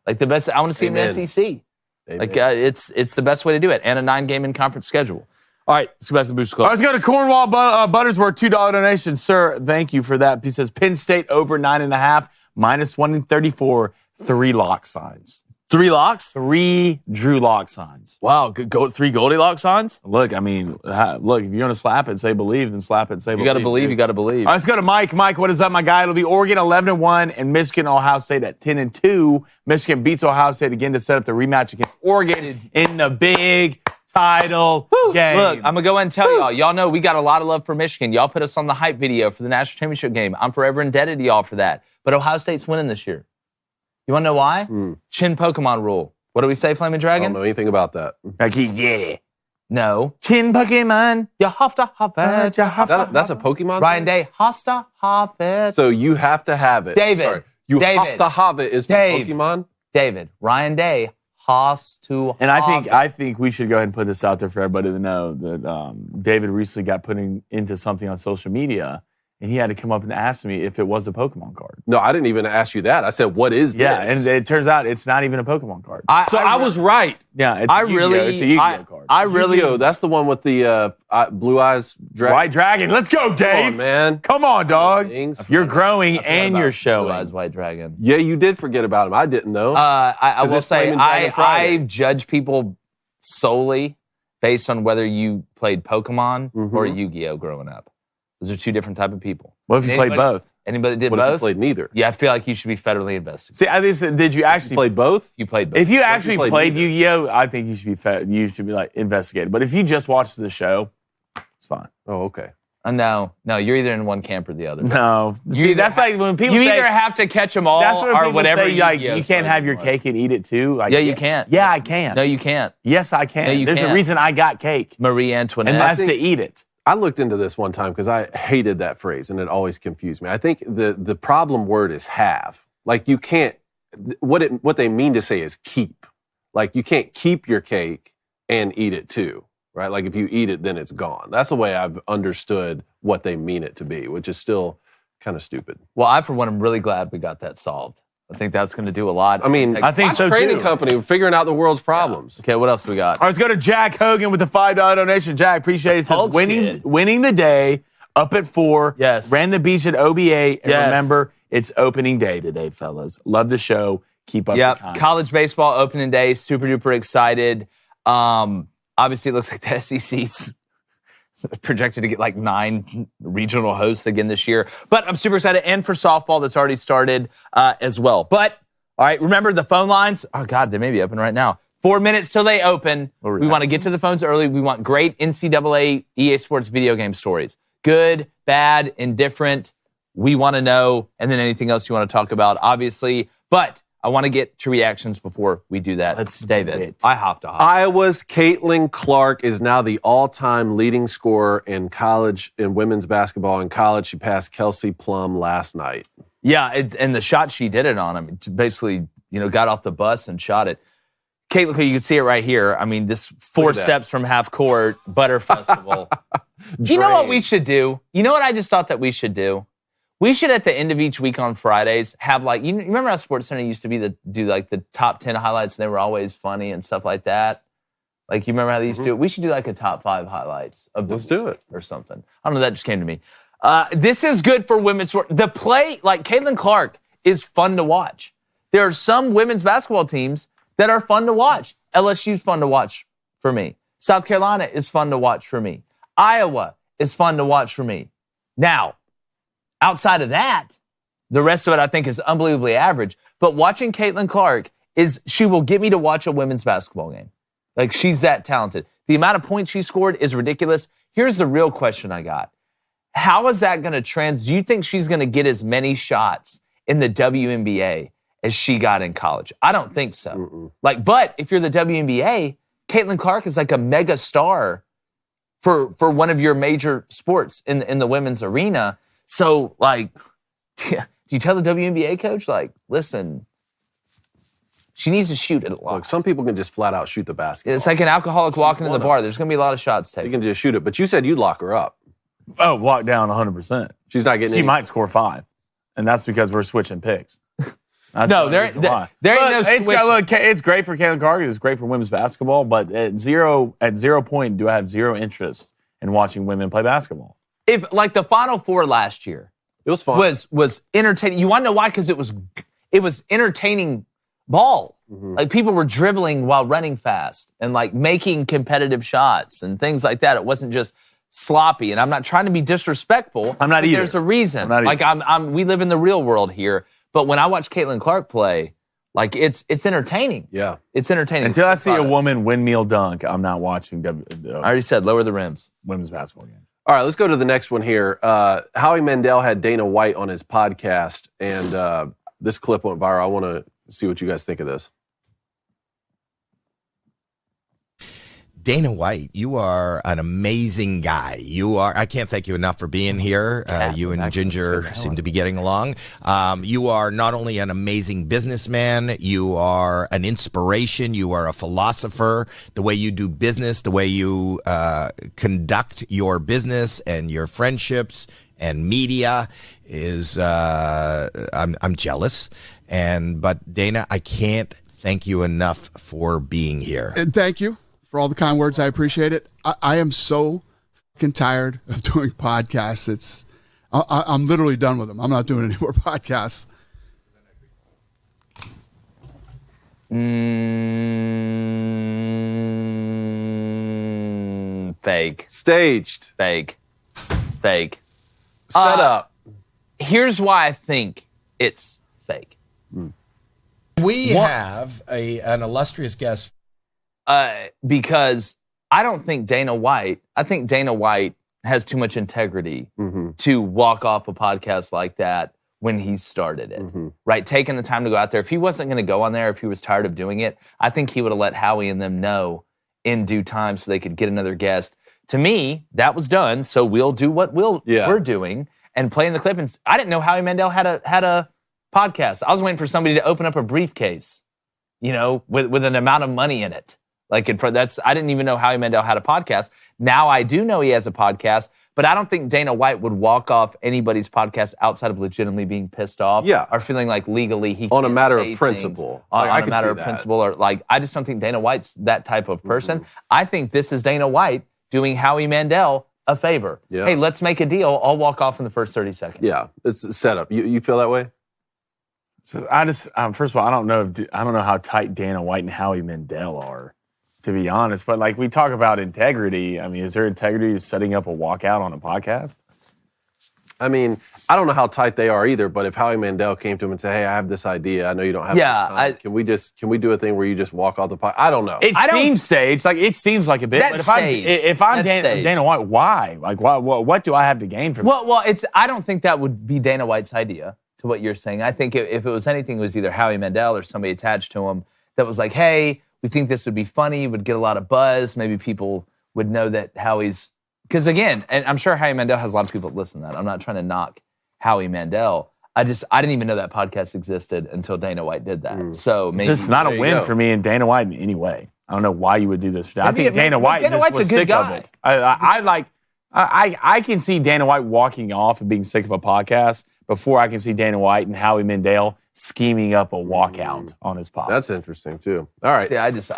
Like the best, I want to see in the SEC. Amen. Like it's the best way to do it, and a 9-game in conference schedule. All right, let's go back to the Booster Club. All right, let's go to Cornwall Buttersworth, $2 donation. Sir, thank you for that. He says Penn State over 9.5, -134, 3 lock signs. 3 locks? 3 Drew lock signs. Wow, go 3 Goldilocks signs? Look, I mean, if you're going to slap it and say believe, then slap it and say believe. You got to believe, you got to believe. All right, let's go to Mike. Mike, what is up, my guy? It'll be Oregon 11-1 and Michigan, Ohio State at 10-2. Michigan beats Ohio State again to set up the rematch against Oregon in the big title game. Look, I'm going to go ahead and tell y'all. Y'all know we got a lot of love for Michigan. Y'all put us on the hype video for the national championship game. I'm forever indebted to y'all for that. But Ohio State's winning this year. You want to know why? Chin Pokemon rule. What do we say, Flaming I Dragon? don't know anything about that. Like, yeah. No. Chin Pokemon. You have to have it. You have to That's a Pokemon Ryan thing? Day has to have it. So you have to have it. David. Sorry. You David. have to have it is for Dave. Pokemon? David, Ryan Day has to And have it. I think we should go ahead and put this out there for everybody to know that David recently got put into something on social media, and he had to come up and ask me if it was a Pokemon card. No, I didn't even ask you that. I said, what is Yeah, this? and it turns out it's not even a Pokemon card. I was right. Yeah, it's a Yu-Gi-Oh card. I really, Yu-Gi-Oh! That's the one with the blue eyes dragon. White Dragon. Let's go, Dave. Come on, man. Come on, dog. Things. You're growing and you're Blue showing. Eyes White Dragon. Yeah, you did forget about him. I didn't know. I 'Cause will it's say, Flaming Dragon I Friday. judge people solely based on whether you played Pokemon Mm-hmm. or Yu-Gi-Oh growing up. Those are two different type of people. What if you played both? Anybody that did What if you both? played neither? Yeah, I feel like you should be federally investigated. See, I think did you You actually played both? You played both. If you if you actually played played neither? Yu-Gi-Oh, I think you should be like investigated. But if you just watched the show, it's fine. Oh, okay. No, you're either in one camp or the other. No, see, that's like when people You say, either have to catch them all that's when or people whatever. say, like, you Yu-Gi-Oh can't have your was. cake and eat it too. Like, Yeah, you can't. Yeah, I can. No, you can't. Yes, I can. No, you There's a can't. reason I got cake, Marie Antoinette. and that's think- to eat it. I looked into this one time because I hated that phrase and it always confused me. I think the problem word is have. Like you can't, what they mean to say is keep. Like you can't keep your cake and eat it too, right? Like if you eat it, then it's gone. That's the way I've understood what they mean it to be, which is still kind of stupid. Well, I, for one, am really glad we got that solved. I think that's going to do a lot. I mean, I think Fox so, Trading too. Company, we're figuring out the world's problems. Okay, what else do we got? All right, let's go to Jack Hogan with the $5 donation. Jack, appreciate it. It says, Pulse kid. winning the day, up at 4. Yes. Ran the beach at OBA. And Yes. remember, it's opening day today, fellas. Love the show. Keep up the Yep, content. college baseball opening day. Super duper excited. Obviously, it looks like the SEC's projected to get like 9 regional hosts again this year. But I'm super excited. And for softball, that's already started as well. But, all right, remember the phone lines? Oh, God, they may be open right now. 4 minutes till they open. We want to get to the phones early. We want great NCAA EA Sports video game stories. Good, bad, indifferent. We want to know. And then anything else you want to talk about, obviously. But I want to get to reactions before we do that. Let's do David, it. I have to. Iowa's Caitlin Clark is now the all-time leading scorer in college, in women's basketball in college. She passed Kelsey Plum last night. Yeah, and the shot she did it on him, basically, got off the bus and shot it. Kate, look, you can see it right here. I mean, this 4 steps from half court, Butter Festival. Do you know what we should do? You know what I just thought that we should do? We should, at the end of each week on Fridays, have like, you remember how SportsCenter used to be do like the top 10 highlights, and they were always funny and stuff like that? Like, you remember how they used to do it? We should do like a top 5 highlights of the Let's do it. or something. I don't know, that just came to me. This is good for women's sport. The play, like Caitlin Clark, is fun to watch. There are some women's basketball teams that are fun to watch. LSU's fun to watch for me. South Carolina is fun to watch for me. Iowa is fun to watch for me. Now, outside of that, the rest of it I think is unbelievably average. But watching Caitlin Clark she will get me to watch a women's basketball game. Like, she's that talented. The amount of points she scored is ridiculous. Here's the real question I got. How is that going to do you think she's going to get as many shots in the WNBA as she got in college? I don't think so. But if you're the WNBA, Caitlin Clark is like a mega star for one of your major sports in the women's arena. So, like, do you tell the WNBA coach, like, listen, she needs to shoot it a lot? Look, some people can just flat out shoot the basketball. It's like an alcoholic walking in the bar. There's going to be a lot of shots You taken. can just shoot it. But you said you'd lock her up. Oh, walk down 100%. She's not getting She any. might score 5. And that's because we're switching picks. That's No, the there reason why. ain't no Look, it's, switch. look, it's great for Caitlin Clark. It's great for women's basketball. But at 0 point, do I have 0 interest in watching women play basketball? If, like, the Final Four last year It was fun. was entertaining. You want to know why? Because it was entertaining ball. Like, people were dribbling while running fast and, like, making competitive shots and things like that. It wasn't just sloppy. And I'm not trying to be disrespectful. I'm not but either. There's a reason. I'm not Like, we live in the real world here. But when I watch Caitlin Clark play, like, it's entertaining. Yeah. It's entertaining. Until I see a Product. woman windmill dunk, I'm not watching I already said lower the rims. women's basketball game. All right, let's go to the next one here. Howie Mandel had Dana White on his podcast, and this clip went viral. I want to see what you guys think of this. Dana White, you are an amazing guy. I can't thank you enough for being here. You and Ginger seem to be getting along. You are not only an amazing businessman, you are an inspiration, you are a philosopher. The way you do business, the way you conduct your business and your friendships and media is, I'm jealous. But Dana, I can't thank you enough for being here. And thank you for all the kind words. I appreciate it. I am so fucking tired of doing podcasts. I'm literally done with them. I'm not doing any more podcasts. Fake. Staged. Fake. Set up. Here's why I think it's fake. We have an illustrious guest. Because I don't think Dana White has too much integrity to walk off a podcast like that when he started it, right? Taking the time to go out there. If he wasn't going to go on there, if he was tired of doing it, I think he would have let Howie and them know in due time so they could get another guest. To me, that was done, so we'll do what we're doing and playing the clip. And I didn't know Howie Mandel had a podcast. I was waiting for somebody to open up a briefcase, with an amount of money in it. I didn't even know Howie Mandel had a podcast. Now I do know he has a podcast, but I don't think Dana White would walk off anybody's podcast outside of legitimately being pissed off or feeling like legally he on a can't matter say of principle. On a matter of principle, or I just don't think Dana White's that type of person. I think this is Dana White doing Howie Mandel a favor. Yeah. Hey, let's make a deal. I'll walk off in the first 30 seconds. Yeah, it's a setup. You feel that way? So I just first of all, I don't know how tight Dana White and Howie Mandel are, to be honest. But we talk about integrity. I mean, is there integrity to setting up a walkout on a podcast? I mean, I don't know how tight they are either. But if Howie Mandel came to him and said, "Hey, I have this idea. I know you don't have much time. Can we do a thing where you just walk off the podcast?" I don't know. It seems staged. It seems like a bit. That's but staged. if I'm Dana White, why? What do I have to gain from it? Well, I don't think that would be Dana White's idea. To what you're saying, I think if it was anything, it was either Howie Mandel or somebody attached to him that was like, "Hey, we think this would be funny, would get a lot of buzz. Maybe people would know that Howie's..." Because again, and I'm sure Howie Mandel has a lot of people that listen to that. I'm not trying to knock Howie Mandel. I didn't even know that podcast existed until Dana White did that. So maybe it's not a win for me and Dana White in any way. I don't know why you would do this. I think Dana White was sick of it. I can see Dana White walking off and being sick of a podcast before I can see Dana White and Howie Mandel scheming up a walkout on his podcast. That's interesting, too. All right. See, I just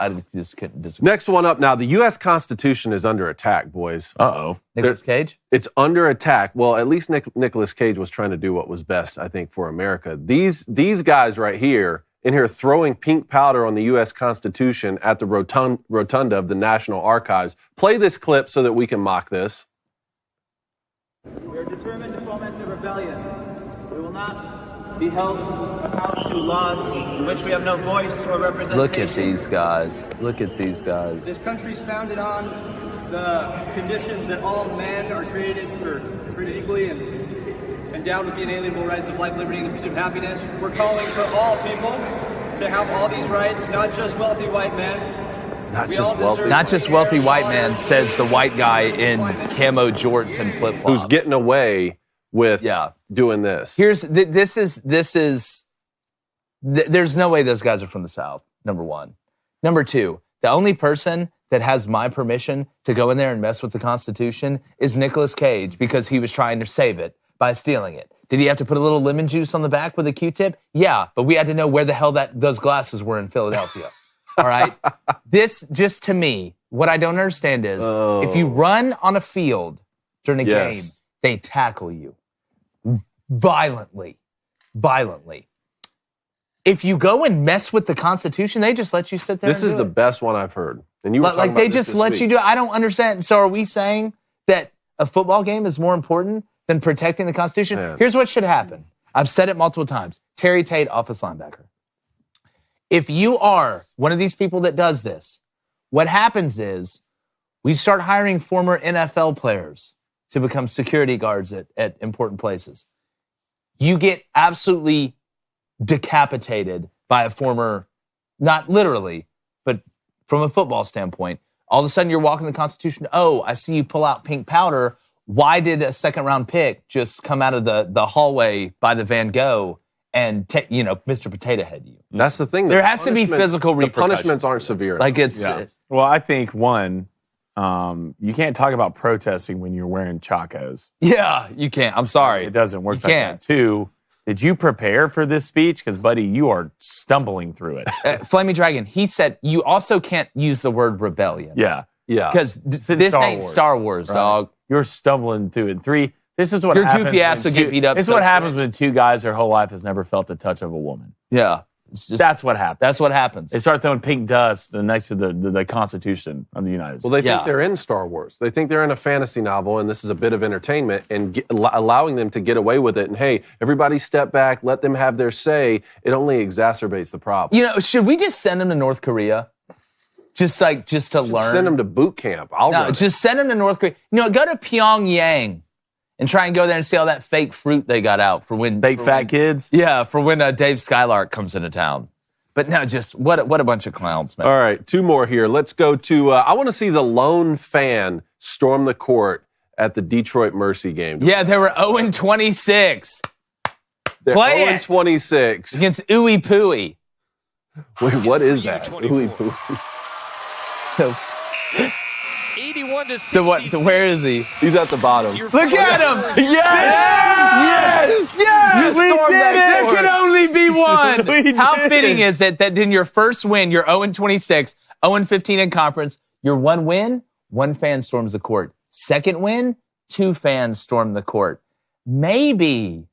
couldn't disagree. Next one up now. The U.S. Constitution is under attack, boys. Uh-oh. Nicolas Cage? It's under attack. Well, at least Nicolas Cage was trying to do what was best, I think, for America. These guys right here, in here throwing pink powder on the U.S. Constitution at the rotunda of the National Archives. Play this clip so that we can mock this. We are determined to foment a rebellion. We will not be held accountable to laws in which we have no voice or representation. Look at these guys. This country is founded on the conditions that all men are created equally and endowed with the inalienable rights of life, liberty, and the pursuit of happiness. We're calling for all people to have all these rights, not just wealthy white men. Not just wealthy white man, says the white guy in camo jorts and flip-flops. Who's getting away with doing this. There's no way those guys are from the South, number one. Number two, the only person that has my permission to go in there and mess with the Constitution is Nicolas Cage, because he was trying to save it by stealing it. Did he have to put a little lemon juice on the back with a Q-tip? Yeah, but we had to know where the hell those glasses were in Philadelphia. All right? This, just to me, what I don't understand is if you run on a field during a game, they tackle you violently. If you go and mess with the Constitution, they just let you sit there. This is the best one I've heard. And you were talking about they just let you do it. I don't understand. So are we saying that a football game is more important than protecting the Constitution? Man. Here's what should happen. I've said it multiple times. Terry Tate, office linebacker. If you are one of these people that does this, what happens is we start hiring former NFL players to become security guards at important places. You get absolutely decapitated by a former, not literally, but from a football standpoint, All of a sudden, you're walking the Constitution. Oh, I see you pull out pink powder. Why did a second-round pick just come out of the hallway by the Van Gogh and Mr. Potato Head you? That's the thing. There has to be physical repercussions. The punishments aren't severe. Like Well, I think one, you can't talk about protesting when you're wearing chacos. Yeah, you can't. I'm sorry. It doesn't work You like can't. that. Two, did you prepare for this speech? Because, buddy, you are stumbling through it. Flaming Dragon, he said you also can't use the word rebellion. Yeah. Because this ain't Star Wars, right? Dog. You're stumbling through it. Three, this is what your happens. Your goofy ass will get beat up. This is what happens when two guys their whole life has never felt the touch of a woman. Yeah. That's what happens. That's what happens. They start throwing pink dust next to the Constitution of the United States. Well, they think they're in Star Wars. They think they're in a fantasy novel, and this is a bit of entertainment, and allowing them to get away with it. And hey, everybody step back, let them have their say. It only exacerbates the problem. Should we just send them to North Korea? Just to learn? Send them to boot camp. Just send them to North Korea. Go to Pyongyang and try and go there and see all that fake fruit they got out for when fat kids. Yeah, for when Dave Skylark comes into town. But no, just what a bunch of clowns, man. All right, two more here. Let's go to. I want to see the lone fan storm the court at the Detroit Mercy game. Yeah, they were 0-26. They're Play 0-26 against Ooey Pooey. Wait, what is that? Ooey Pooey. 81-66. So where is he? He's at the bottom. Look at him! Yes! Yes! We did it! There can only be one. How fitting is it that in your first win, you're 0-26, 0-15 in conference. Your one win, one fan storms the court. Second win, two fans storm the court. Maybe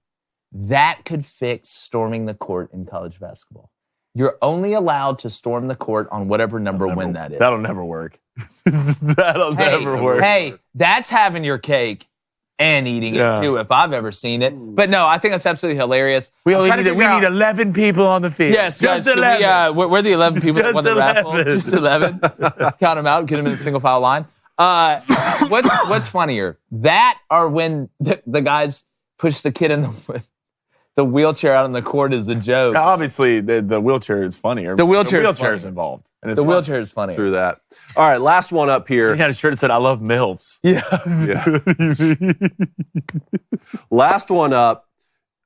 that could fix storming the court in college basketball. You're only allowed to storm the court on whatever number win that is. That'll never work. That'll never work. Hey, that's having your cake and eating it too, if I've ever seen it. But no, I think that's absolutely hilarious. We need 11 people on the field. Yes, just guys. 11. We're the 11 people that won the 11. raffle. Just 11. Count them out. Get them in the single file line. What's funnier? That or when the guys push the kid in the wheelchair out on the court is the joke. Now, obviously, the wheelchair is funnier. The wheelchair is involved. And the wheelchair is funny. Through that. All right, last one up here. He had a shirt that said, "I love MILFs." Last one up.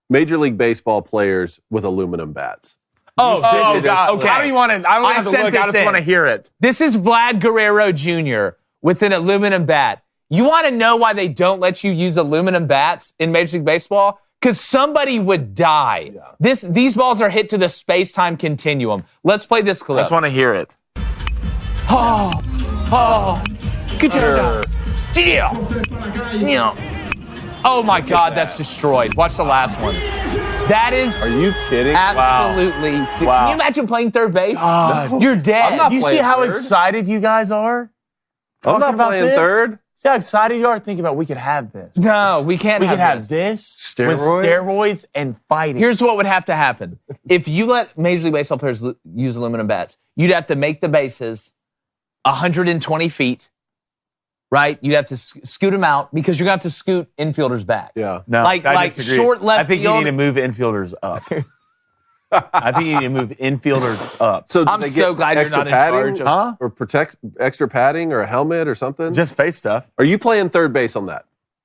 Major League Baseball players with aluminum bats. Okay. How do you want to? I don't have to look. I just want to hear it. This is Vlad Guerrero Jr. with an aluminum bat. You want to know why they don't let you use aluminum bats in Major League Baseball? Because somebody would die. Yeah. These balls are hit to the space-time continuum. Let's play this clip. I just want to hear it. Good job. Oh my God, that's destroyed. Watch the last one. That is. Are you kidding? Absolutely. Wow. Can you imagine playing third base? You're dead. I'm not You see playing how third. excited you guys are? I'm not playing third. See how excited you are thinking about we could have this. No, we can't. We could have this with steroids and fighting. Here's what would have to happen. If you let Major League Baseball players use aluminum bats, you'd have to make the bases 120 feet, right? You'd have to scoot them out because you're going to have to scoot infielders back. Yeah. No, like short left I think field. you need to move infielders up. I think you need to move infielders up. So I'm so glad you're not in charge of... Or protect extra padding or a helmet or something? Just face stuff. Are you playing third base on that?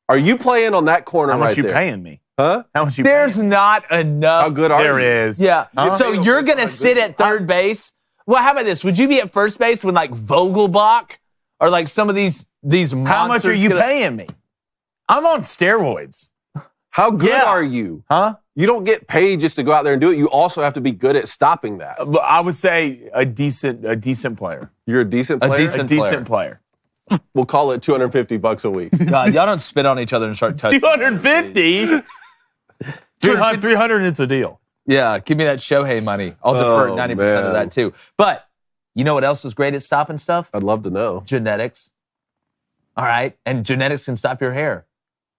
Are you playing on that corner How much right you there? paying me? Huh? How much you There's paying me? not enough. How good are you? There is. Yeah. So you're going to sit at third base? Well, how about this? Would you be at first base when like Vogelbach or like some of these monsters? How much are you paying me? I'm on steroids. How good are you? Huh? You don't get paid just to go out there and do it. You also have to be good at stopping that. I would say a decent player. You're a decent player? A decent player. We'll call it $250 a week. God, y'all don't spit on each other and start touching. 250? 300, it's a deal. Yeah, give me that Shohei money. I'll defer 90% of that too. But you know what else is great at stopping stuff? I'd love to know. Genetics. All right? And genetics can stop your hair.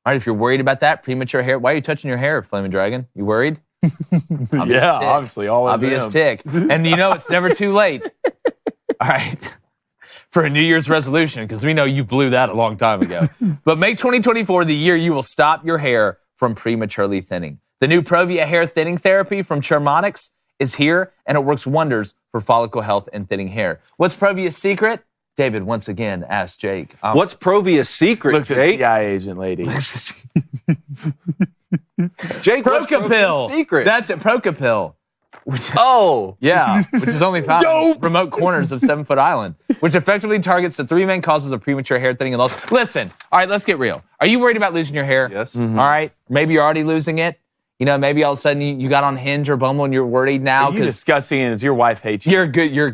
All right, if you're worried about that, premature hair, why are you touching your hair, Flaming Dragon? You worried? Yeah, obviously. Obvious tick. And you know it's never too late. All right. For a New Year's resolution, because we know you blew that a long time ago. But make 2024 the year you will stop your hair from prematurely thinning. The new Provia hair thinning therapy from Chermonics is here, and it works wonders for follicle health and thinning hair. What's Provia's secret? David, once again, ask Jake. What's Provia's secret, Looks at Jake? CIA agent lady. Jake, what's Procapil. Provia's secret? That's it, Procapil. Yeah, which is only found in remote corners of 7-Foot Island, which effectively targets the 3 main causes of premature hair thinning and loss. Listen, all right, let's get real. Are you worried about losing your hair? Yes. Mm-hmm. All right, maybe you're already losing it. You know, maybe all of a sudden you got on Hinge or Bumble and you're worried now Are you discussing it as your wife hates you?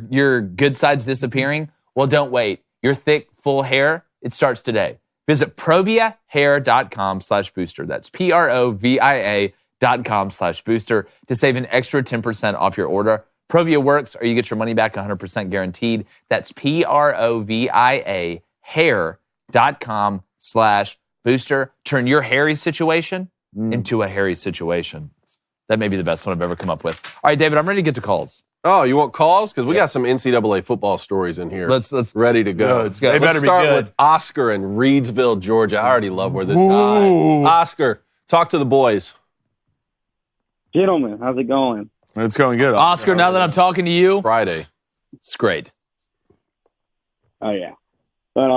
your good side's disappearing. Well, don't wait. Your thick, full hair, it starts today. Visit proviahair.com/booster. That's PROVIA.com/booster to save an extra 10% off your order. Provia works, or you get your money back 100% guaranteed. That's PROVIA hair.com/booster. Turn your hairy situation into a hairy situation. That may be the best one I've ever come up with. All right, David, I'm ready to get to calls. Oh, you want calls? Because we got some NCAA football stories in here. Let's ready to go. Let's go. They better Let's be start good. with Oscar in Reedsville, Georgia. I already love where this guy. Oscar, talk to the boys. Gentlemen, how's it going? It's going good. Oscar, now that I'm talking to you, Friday. it's great. Oh yeah, but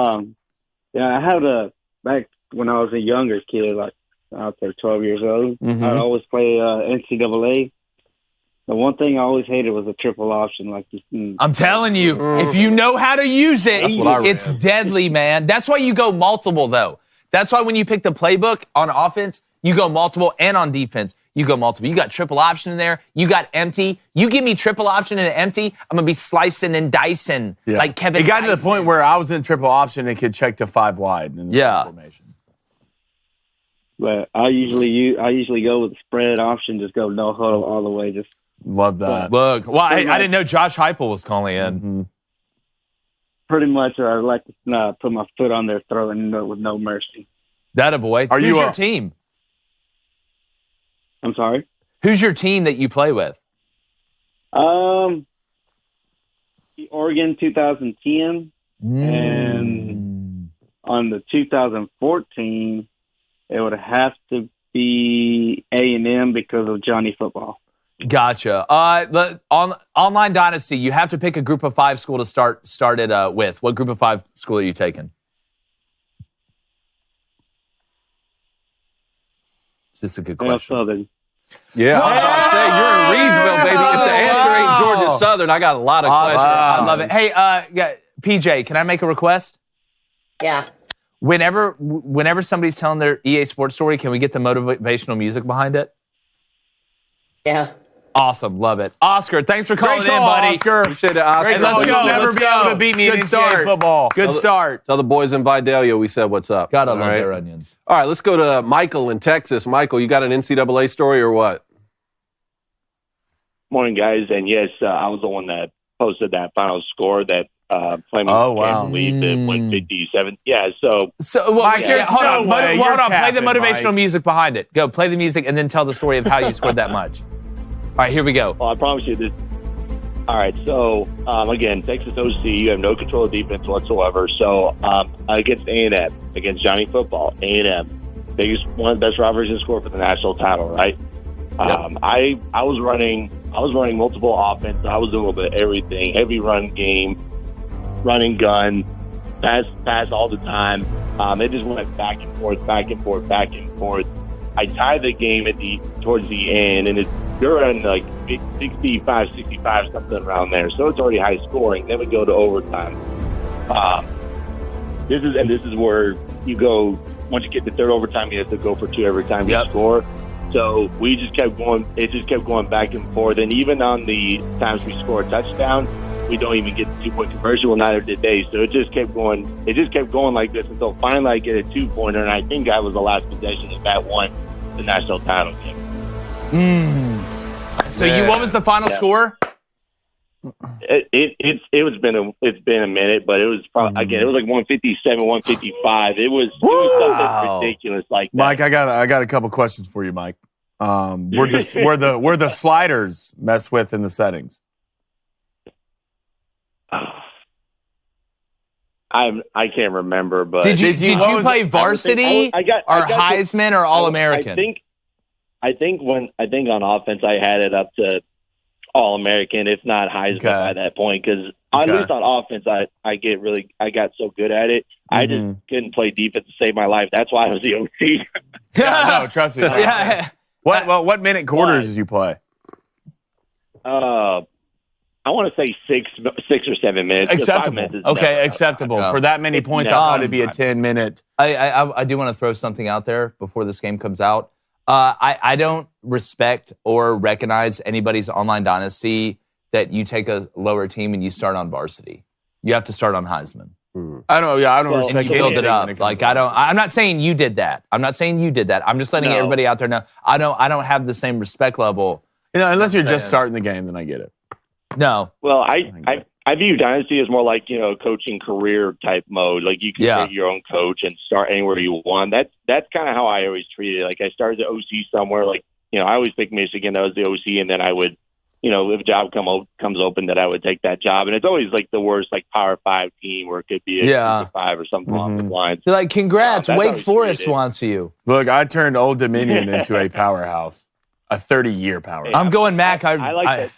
yeah, I had back when I was a younger kid, like out there, 12 years old. Mhm. I'd always play NCAA. The one thing I always hated was a triple option. Like I'm telling you, if you know how to use it, That's what I ran. it's deadly, man. That's why you go multiple, though. That's why when you pick the playbook on offense, you go multiple, and on defense, you go multiple. You got triple option in there. You got empty. You give me triple option and empty, I'm going to be slicing and dicing like Kevin It got to the Dyson. point where I was in triple option and could check to 5 wide. In the formation. But I usually go with the spread option. Just go no huddle all the way. Just love that. Look, well, I didn't know Josh Heupel was calling in. Mm-hmm. pretty much, I like to put my foot on their throat and with no mercy. That a boy. Who's your team? I'm sorry? Who's your team that you play with? Oregon 2010. And on the 2014, it would have to be A&M because of Johnny Football. Gotcha. Online Dynasty, you have to pick a group of 5 school to start it with. What group of 5 school are you taking? Is this a good question? Southern. Yeah, I was about to say, you're in Reedsville, baby. If the answer ain't Georgia Southern, I got a lot of questions. I love it. Hey, PJ, can I make a request? Yeah. Whenever somebody's telling their EA Sports story, can we get the motivational music behind it? Yeah. Awesome. Love it. Oscar, thanks for calling in, buddy. Oscar. Appreciate it, Oscar. Hey, let's go. You'll never be able to beat me in NCAA football. Good start. Tell the boys in Vidalia we said what's up. Gotta love their onions. All right, let's go to Michael in Texas. Michael, you got an NCAA story or what? Morning, guys. And yes, I was the one that posted that final score that Fleming lead at 157. Yeah, so Mike, hold on. Hold on. Play the capping, motivational Mike. music behind it. Go, play the music and then tell the story of how you scored that much. All right, here we go. Well, I promise you this. All right, so again, Texas OC, you have no control of defense whatsoever. So against A&M, against Johnny Football, A&M, one of the best rivalries in score for the national title, right? Yep. I was running multiple offense. I was doing a little bit of everything, heavy run game, running gun, pass all the time. It just went back and forth, back and forth, back and forth. I tied the game towards the end, and you're running like 65, something around there. So it's already high scoring. Then we go to overtime. This is where you go. Once you get to third overtime, you have to go for 2 every time you score. So we just kept going. It just kept going back and forth. And even on the times we score a touchdown, we don't even get the 2-point conversion. Well, neither did they. So it just kept going. It just kept going like this until finally I get a 2-pointer, and I think I was the last possession that won the national title game. So what was the final score? It's been a minute, but it was probably again it was like 157, 155. It was something ridiculous like that. Mike, I got a couple questions for you, Mike. Where the sliders mess with in the settings? I can't remember, but did you play varsity or Heisman or All American? I think on offense I had it up to All-American, if not Heisman by that point. Because at least on offense, I got so good at it. I just couldn't play defense to save my life. That's why I was the OC. No, trust me. What minute quarters did you play? I want to say 6 or 7 minutes. Acceptable. Okay, acceptable. For that many points, I thought it'd be a 10-minute. I do want to throw something out there before this game comes out. I don't respect or recognize anybody's online dynasty that you take a lower team and you start on varsity. You have to start on Heisman. I don't respect you build it up. Like I'm not saying you did that. I'm just letting everybody out there know. I don't have the same respect level. Unless you're just starting the game, then I get it. No. Well, I view dynasty as more like, coaching career type mode. Like you can get your own coach and start anywhere you want. That's kind of how I always treat it. Like I started the OC somewhere. Like, I always pick Michigan. That was the OC. And then I would, if a job comes open, that I would take that job. And it's always like the worst, like Power 5 team where it could be a 5 or something along the lines. So like, congrats. Wake Forest wants you. Look, I turned Old Dominion into a powerhouse, a 30-year powerhouse. I'm going Mac. I like that.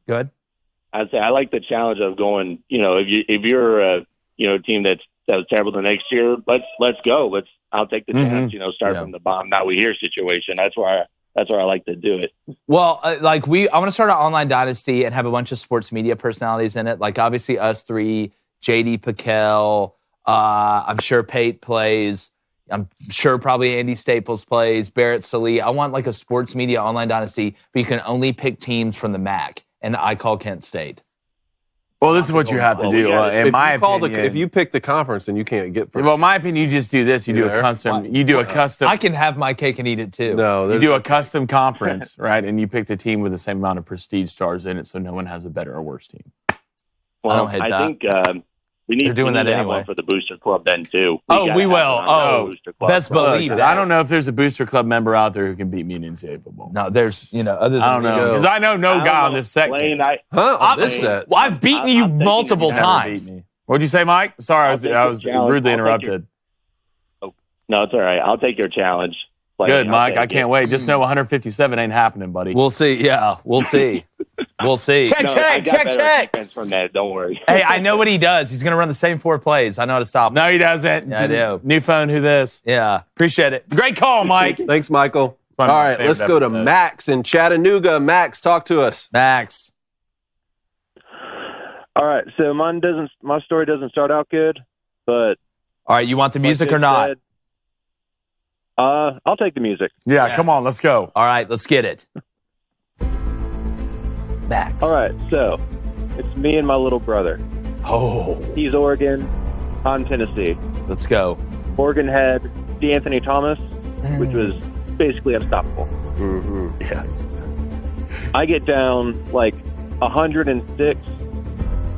Go ahead. I'd say I like the challenge of going, if you're a team that was terrible the next year, let's go. I'll take the chance, start from the bottom, not we hear situation. That's where I like to do it. Well, I want to start an online dynasty and have a bunch of sports media personalities in it. Like obviously us three, JD Piquel, I'm sure Pate plays. I'm sure probably Andy Staples plays, Barrett Salee. I want like a sports media online dynasty, but you can only pick teams from the MAC. And I call Kent State. Well, this is what you have to do. In my opinion, if you pick the conference, then you can't get. Well, in my opinion, you just do this. You do a custom. You do a custom. I can have my cake and eat it too. No, you do a custom conference, right? And you pick the team with the same amount of prestige stars in it, so no one has a better or worse team. Well, I think we need to have one for the Booster Club then too. We will. Best believe that. I don't know if there's a Booster Club member out there who can beat me in NCAA football. No, there's other than I don't know because I know no guy on this set. On this set? Well, I've beaten you multiple times. What'd you say, Mike? Sorry, I was rudely interrupted. No, it's all right. I'll take your challenge. Good, Mike. I can't wait. Just know 157 ain't happening, buddy. We'll see. Yeah, we'll see. We'll see. Check. From that, don't worry. Hey, I know what he does. He's going to run the same 4 plays. I know how to stop him. No, he doesn't. Yeah, I do. New phone, who this? Yeah. Appreciate it. Great call, Mike. Thanks, Michael. All right, let's go to Max in Chattanooga. Max, talk to us. Max. All right, so my story doesn't start out good, but... All right, you want the music or not? I'll take the music. Yeah, come on, let's go. All right, let's get it. Max. All right, so it's me and my little brother. Oh. He's Oregon, I'm Tennessee. Let's go. Oregon had D'Anthony Thomas, which was basically unstoppable. Mm-hmm. Yeah. I get down like 106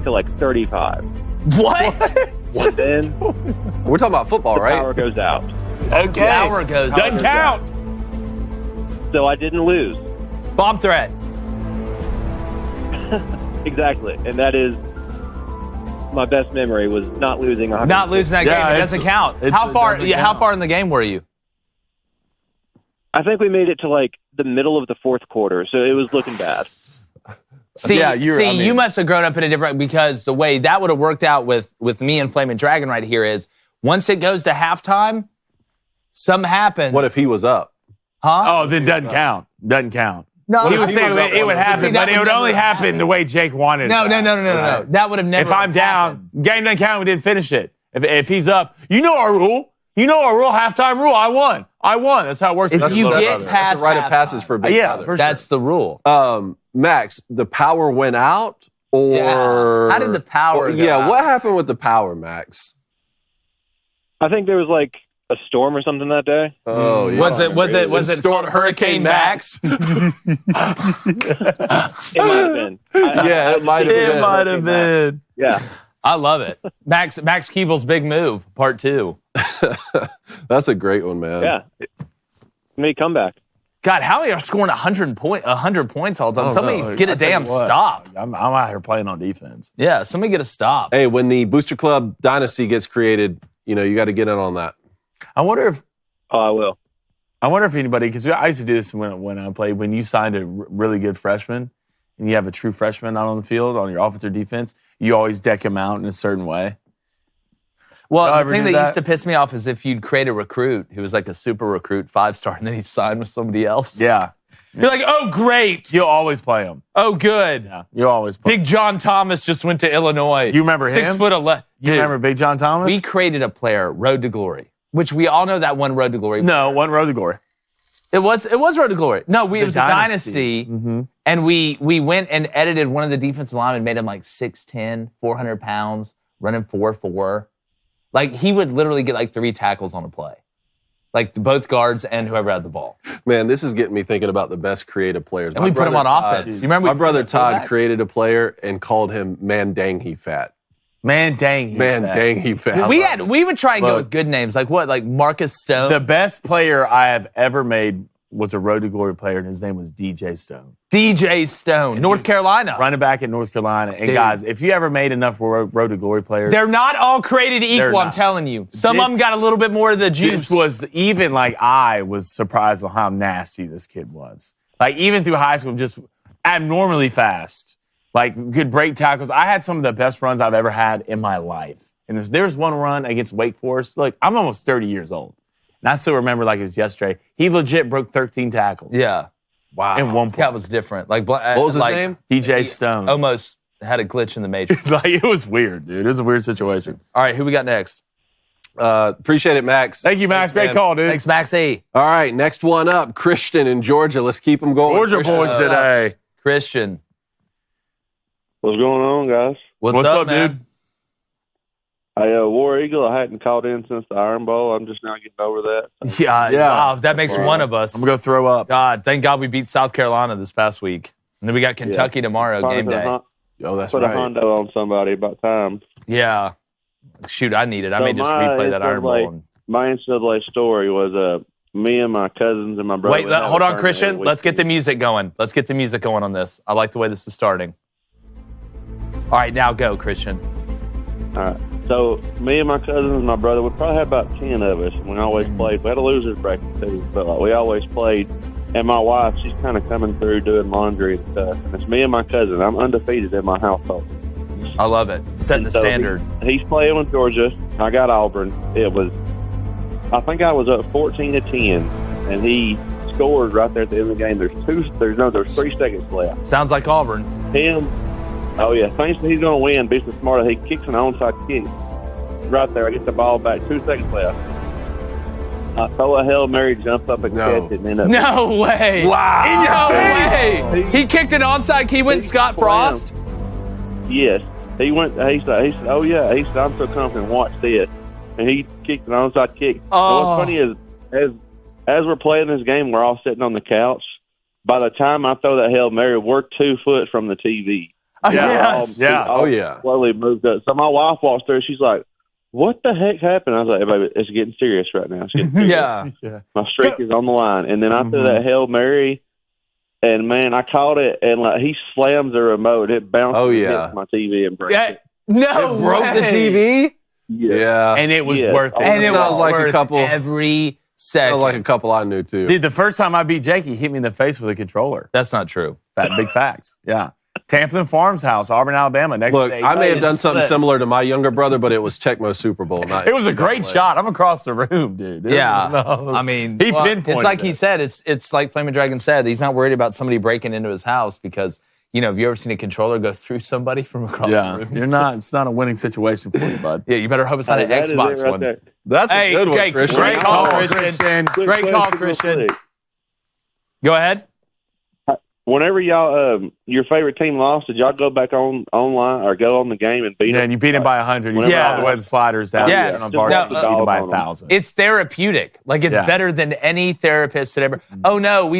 to like 35. What? And then we're talking about football, right? Power goes out. Okay. Power goes out. Doesn't count. So I didn't lose. Bomb threat. Exactly. And that is my best memory was not losing 100. Not losing that game. It doesn't count. How far in the game were you? I think we made it to like the middle of the fourth quarter, so it was looking bad. You must have grown up in a different, because the way that would have worked out with me and Flaming Dragon right here is once it goes to halftime, something happens. What if he was up? Huh? Oh, then doesn't count. Doesn't count. No, he was saying it would happen, but it would only happen the way Jake wanted it. No. That would have never. If I'm down, game doesn't count. We didn't finish it. If he's up, you know our rule. Halftime rule. I won. That's how it works. If you get past, that's a rite of passage for Big Brother. For that's the rule. Max, the power went out, or how did the power? Go out? What happened with the power, Max? I think there was like a storm or something that day. Oh, yeah. Was it Hurricane Max? It might have been. It might have been. Yeah. I love it. Max Keeble's big move, part 2. That's a great one, man. Yeah. Made comeback. God, how are you scoring 100 points all the time? Somebody get a damn stop. I'm out here playing on defense. Yeah, somebody get a stop. Hey, when the Booster Club Dynasty gets created, you got to get in on that. I wonder if... Oh, I will. I wonder if anybody... Because I used to do this when I played. When you signed a really good freshman, and you have a true freshman out on the field on your offense or defense, you always deck him out in a certain way. Well, the thing that used to piss me off is if you'd create a recruit who was like a super recruit, 5-star, and then he'd sign with somebody else. Yeah. You're like, oh, great. You'll always play him. Oh, good. Yeah, you always play. Big John Thomas just went to Illinois. You remember him? 6'11". You remember Big John Thomas? We created a player, Road to Glory, which we all know that one Road to Glory. No, one Road to Glory. It was Road to Glory. No, it was a dynasty. Mm-hmm. And we went and edited one of the defensive linemen, made him like 6'10", 400 pounds, running 4.4. Like, he would literally get like 3 tackles on a play. Like, both guards and whoever had the ball. Man, this is getting me thinking about the best creative players. And we put him on offense. You remember my brother Todd created a player and called him Man Dang He Fat. Man Dang He Fat. Man Dang He Fat. We would try and go with good names. Like what? Like Marcus Stone? The best player I have ever made was a Road to Glory player, and his name was DJ Stone. DJ Stone, North Carolina. Running back at North Carolina. And guys, if you ever made enough Road to Glory players. They're not all created equal, I'm telling you. Some of them got a little bit more of the juice. This was even like I was surprised on how nasty this kid was. Like even through high school, just abnormally fast. Like could break tackles. I had some of the best runs I've ever had in my life. And there's one run against Wake Forest. Look, I'm almost 30 years old. And I still remember like it was yesterday. He legit broke 13 tackles. Yeah. Wow. In one play. That was different. Like what was his name? DJ Stone. Almost had a glitch in the matrix. Like it was weird, dude. It was a weird situation. All right, who we got next? Appreciate it, Max. Thank you, Max. Great call, dude. Thanks, Maxie. All right, next one up, Christian in Georgia. Let's keep them going. Georgia Christian, boys today. Christian. What's going on, guys? What's up, man? dude? I War Eagle. I hadn't called in since the Iron Bowl. I'm just now getting over that. Yeah. Wow, that makes one of us. I'm going to go throw up. God, thank God we beat South Carolina this past week. And then we got Kentucky tomorrow, game day. Oh, that's Put right. a Hondo on somebody about time. Yeah. Shoot, I need it. I may just replay that Iron Bowl. My NCAA story was me and my cousins and my brother. Wait, hold on, Christian. Let's get the music going. Let's get the music going on this. I like the way this is starting. All right, now go, Christian. All right. So me and my cousins and my brother, we probably had about 10 of us. We always played. We had a loser's bracket too, but like, we always played. And my wife, she's kind of coming through doing laundry and stuff. And it's me and my cousin. I'm undefeated in my household. I love it. Setting the standard. He's playing with Georgia. I got Auburn. I think I was up 14-10, and he scored right there at the end of the game. There's 3 seconds left. Sounds like Auburn. Oh yeah, thinks that he's going to win. Beats the smart. He kicks an onside kick right there. I get the ball back. 2 seconds left. I throw a Hail Mary, jump up and catch it, and end up. No way! Wow! No way! He kicked an onside. He went Scott Frost. Yes, he went. He said, "Oh yeah." He said, "I'm so confident. Watch this." And he kicked an onside kick. Oh. And what's funny is, as we're playing this game, we're all sitting on the couch. By the time I throw that Hail Mary, we're 2 foot from the TV. Yes. Slowly moved up. So my wife walks through. She's like, "What the heck happened?" I was like, "Hey, baby, it's getting serious right now. It's getting serious. Yeah. My streak is on the line." And then I threw that Hail Mary, and man, I caught it, and like he slams the remote. It bounced and hits my TV and breaks it. No, it broke the TV. Yeah. And it was worth it. And it sounds was like worth a couple. every second. Sounds like a couple I knew too. Dude, the first time I beat Jake, he hit me in the face with a controller. That's not true. Big fact. Yeah. Tampton Farms House, Auburn, Alabama. Look, I may have done something similar to my younger brother, but it was Tecmo Super Bowl. It was a great shot. I'm across the room, dude. I mean, he pinpointed it's like he said. It's like Flaming Dragon said. He's not worried about somebody breaking into his house because, have you ever seen a controller go through somebody from across the room? You're not. It's not a winning situation for you, bud. Yeah, you better hope it's not an Xbox one. There. That's a good one, Christian. Great call, Christian. Great call, Christian. Go ahead. Whenever y'all, your favorite team lost, did y'all go back online or go on the game and beat them? And you beat him by 100. You went all the way to the sliders down. Yes. You beat him by 1,000. It's therapeutic. Like, it's better than any therapist had ever. Oh, no,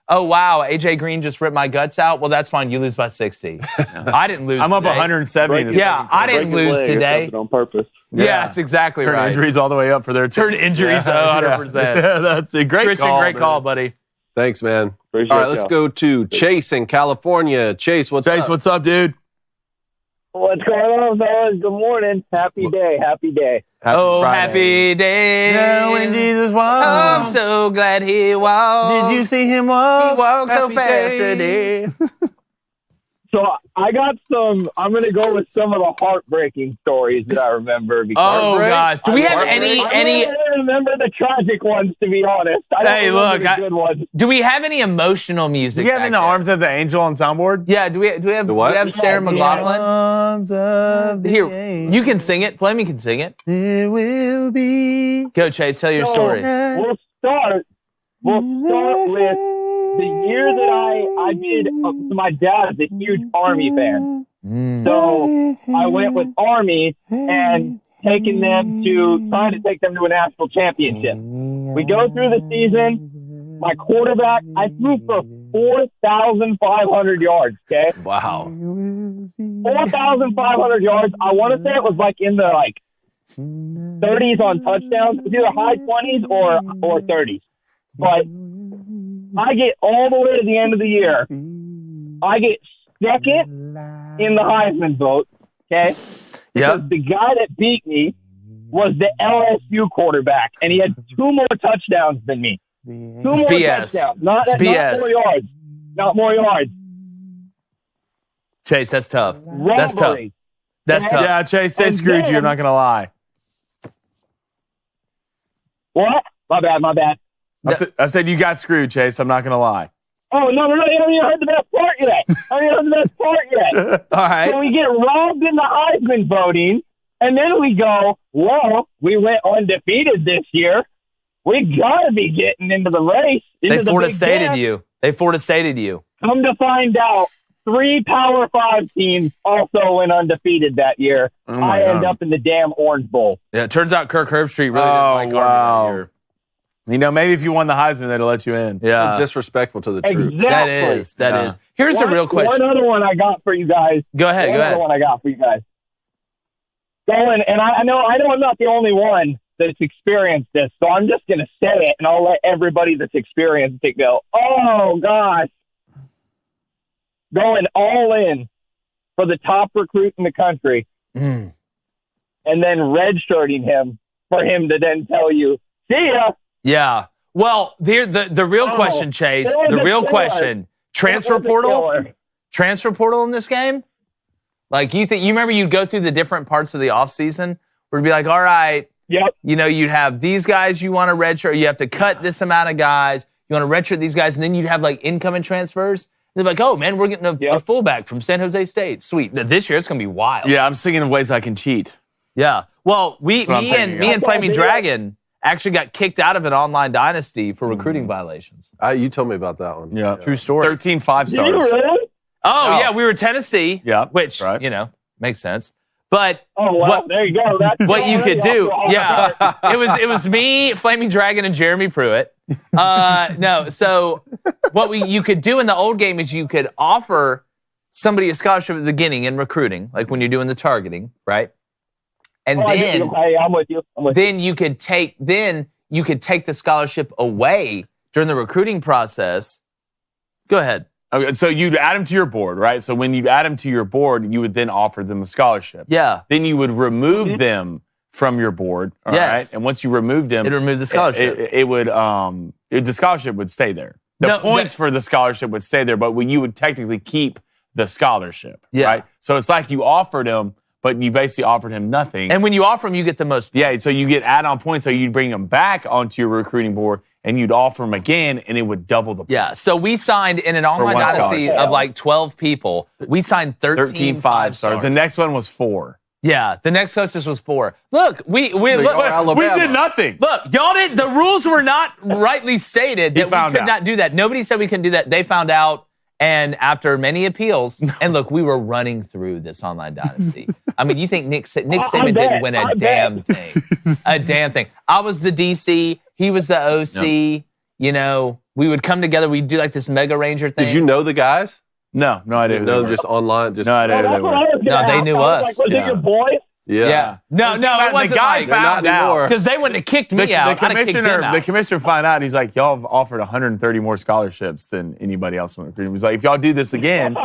oh, wow, AJ Green just ripped my guts out. Well, that's fine. You lose by 60. I didn't lose I'm up today. 170. I didn't lose today. On purpose. Yeah, that's exactly right. Turn injuries all the way up for their team. Turn injuries 100%. Yeah, that's a great Christian, call. Great call, buddy. Thanks, man. Appreciate all right, let's go to Chase in California. Chase, what's up? Chase, what's up, dude? What's going on, fellas? Good morning. Happy day. Happy day. Happy day. Yeah, when Jesus walked. I'm so glad he walked. Did you see him walk? He walked so Happy fast day. today. So I got some. I'm going to go with some of the heartbreaking stories that I remember. Oh gosh, do we have any? I don't remember the tragic ones, to be honest. Hey, look, the good ones. Do we have any emotional music? Do we have In the Arms of the Angel on soundboard? Yeah. Do we have Sarah McLachlan? Arms of the Here, angel. you can sing it. Fleming can sing it. It will be. Go, Chase. Tell your story. We'll start with the year that I did. My dad's a huge Army fan, so I went with Army and trying to take them to a national championship. We go through the season. My quarterback, I threw for 4,500 yards. Okay, Wow. 4,500 yards. I want to say it was like in the 30s on touchdowns. It was either high 20s or 30s, but. I get all the way to the end of the year. I get second in the Heisman vote, okay? Yeah. The guy that beat me was the LSU quarterback, and he had 2 more touchdowns than me. 2 more BS. touchdowns. Not BS. more yards. Not more yards. Chase, that's tough. That's tough. Robbery. That's tough. Yeah, Chase, they screwed you. I'm not going to lie. What? My bad. I said you got screwed, Chase. I'm not going to lie. Oh, no, you haven't even heard the best part yet. All right. So we get robbed in the Heisman voting, and then we go, well, we went undefeated this year. We got to be getting into the race. They Florida Stated you. Come to find out, 3 Power 5 teams also went undefeated that year. I end up in the damn Orange Bowl. Yeah, it turns out Kirk Herbstreit really didn't like Army that year. You know, maybe if you won the Heisman, they'd let you in. Yeah. Disrespectful to the troops. Exactly. That is. Here's the real question. One other one I got for you guys. Go ahead. One I got for you guys. And I know I'm not the only one that's experienced this, so I'm just going to say it, and I'll let everybody that's experienced it go, oh, gosh. Going all in for the top recruit in the country, and then redshirting him for him to then tell you, see ya. Yeah. Well, the real question, Chase, the real question, transfer portal in this game? Like, you remember you'd go through the different parts of the offseason where it'd be like, all right, yep. You know, you'd have these guys you want to redshirt, you have to cut this amount of guys, you want to redshirt these guys, and then you'd have like incoming transfers. They're like, oh, man, we're getting a fullback from San Jose State. Sweet. Now, this year, it's going to be wild. Yeah, I'm thinking of ways I can cheat. Yeah. Well, me and Flaming Dragon actually got kicked out of an online dynasty for recruiting violations. You told me about that one. Yeah. True story. 13 5-stars. Did you really? Oh, yeah, we were Tennessee. Yeah. Which, makes sense. But there you go. That's what you could do. Yeah. it was me, Flaming Dragon, and Jeremy Pruitt. No, so what you could do in the old game is you could offer somebody a scholarship at the beginning in recruiting, like when you're doing the targeting, right? And then I'm with you. Then you could take the scholarship away during the recruiting process. Go ahead. Okay, so you'd add them to your board, right? So when you add them to your board, you would then offer them a scholarship. Yeah. Then you would remove them from your board. All right? And once you removed them, it'd remove the scholarship. The scholarship would stay there. The points for the scholarship would stay there, but you would technically keep the scholarship. Yeah. Right? So it's like you offered him, but you basically offered him nothing. And when you offer him, you get the most points. Yeah, so you get add-on points, so you'd bring them back onto your recruiting board, and you'd offer them again, and it would double the points. Yeah, so we signed in an online dynasty of like 12 people. We signed 13 5-stars. The next one was 4. Yeah, the next closest was 4. Look, we did nothing. Look, y'all did. The rules were not rightly stated that we could not do that. Nobody said we couldn't do that. They found out. And after many appeals, and look, we were running through this online dynasty. I mean, you think Nick Saban didn't win a damn thing. A damn thing. I was the DC. He was the OC. No. You know, we would come together. We'd do like this Mega Ranger thing. Did you know the guys? No idea. No, just online. No idea who they were. No, they knew us. Was it your boy? Yeah. No, it wasn't. The guy found out because they wouldn't have kicked me out. The commissioner found out. He's like, y'all have offered 130 more scholarships than anybody else. He's like, if y'all do this again,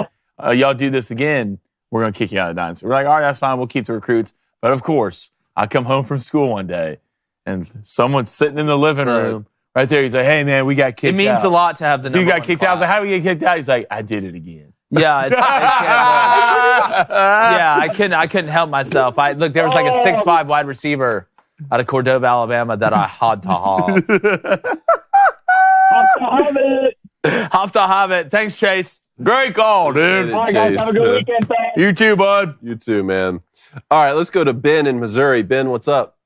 we're gonna kick you out of the dynasty. We're like, all right, that's fine. We'll keep the recruits. But of course, I come home from school one day, and someone's sitting in the living room right there. He's like, hey man, we got kicked out. It means a lot to have the. So you got kicked out. I was like, how do we get kicked out? He's like, I did it again. Yeah, I couldn't help myself. Look, there was like a 6'5" wide receiver out of Cordova, Alabama that I had to have to have it. Thanks, Chase. Great call, dude. All right, guys, have a good weekend. Thanks. You too, bud. You too, man. All right, let's go to Ben in Missouri. Ben, what's up?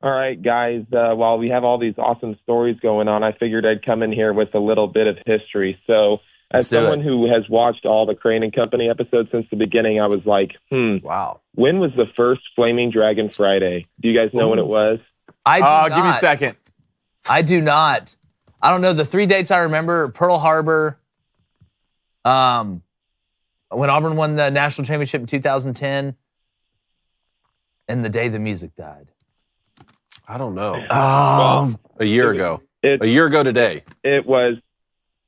All right, guys. While we have all these awesome stories going on, I figured I'd come in here with a little bit of history. So, as someone who has watched all the Crane and Company episodes since the beginning, I was like, wow. When was the first Flaming Dragon Friday? Do you guys know when it was? I do not. Give me a second. I do not. I don't know. The 3 dates I remember: Pearl Harbor, when Auburn won the national championship in 2010, and the day the music died. I don't know. A year ago. A year ago today. It was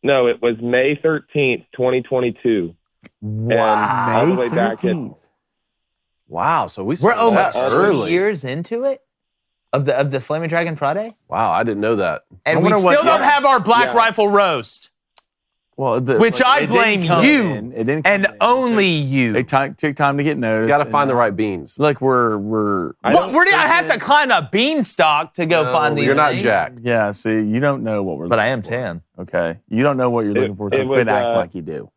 May 13th, 2022. Wow. And all the way back at. Wow. So we're almost early 3 years into it of the Flaming Dragon Friday. Wow, I didn't know that. And we still don't have our Black Rifle roast. Well, which I blame you and only you. It took time to get noticed. You got to find the right beans. Look, where do I have to climb a beanstalk to go find these? You're not things? Jack. Yeah, see, you don't know what we're looking for. But I am tan. Okay. You don't know what you're looking for, so quit acting like you do.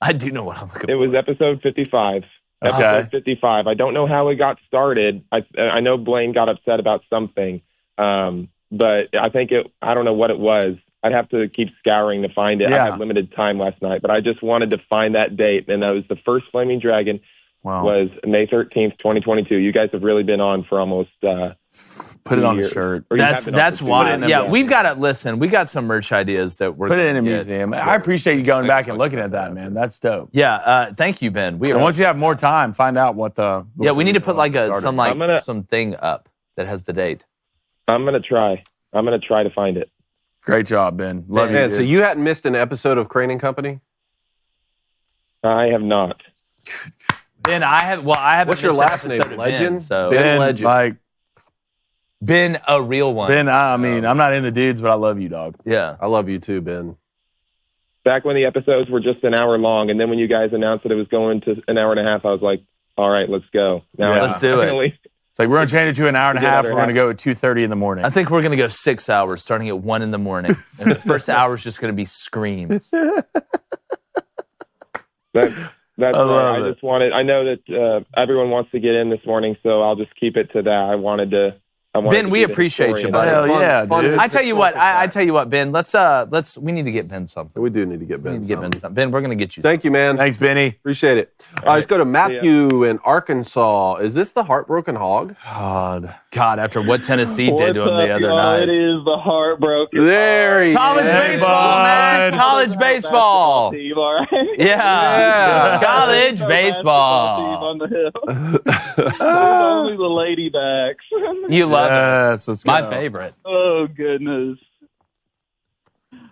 I do know what I'm looking for. It was episode 55. Okay. Episode 55. I don't know how it got started. I know Blaine got upset about something, but I think I don't know what it was. I'd have to keep scouring to find it. Yeah. I had limited time last night, but I just wanted to find that date, and that was the first Flaming Dragon. Was May 13th, 2022. You guys have really been on for almost put it on a shirt. That's why. Yeah, we've got to listen. We got some merch ideas that we're put it in a museum. I appreciate you going back and looking at that, man. That's dope. Yeah, thank you, Ben. And once you have more time, find out what the we need to put like something up that has the date. I'm gonna try to find it. Great job, Ben. Love you. Man, so you hadn't missed an episode of Crane and Company? I have not. Ben, I have. What's your last name? Legend. Ben Legend. Like Ben, a real one. Ben, I mean, I'm not in the dudes, but I love you, dog. Yeah, I love you too, Ben. Back when the episodes were just an hour long, and then when you guys announced that it was going to an hour and a half, I was like, "All right, let's go." Now let's do it. It's like we're going to change it to an hour and a half. We're going to go at 2:30 in the morning. I think we're going to go 6 hours, starting at 1 in the morning. And the first hour is just going to be screams. That's right. I just wanted. I know that everyone wants to get in this morning, so I'll just keep it to that. I wanted to. Ben, we appreciate you, buddy. Hell yeah, dude. I tell you what, Ben. Let's. We need to get Ben something. We do need to get Ben something. Ben, we're gonna get you. Thank you, man. Thanks, Benny. Appreciate it. All right, let's go to Matthew in Arkansas. Is this the Heartbroken Hog? God, after what Tennessee did to him the other night. It is the Heartbroken. There he is. College baseball, man. College baseball. Team, all right? Yeah. College baseball. Team on the hill. Only the ladybacks. You love it. Let's go. My favorite. Oh, goodness.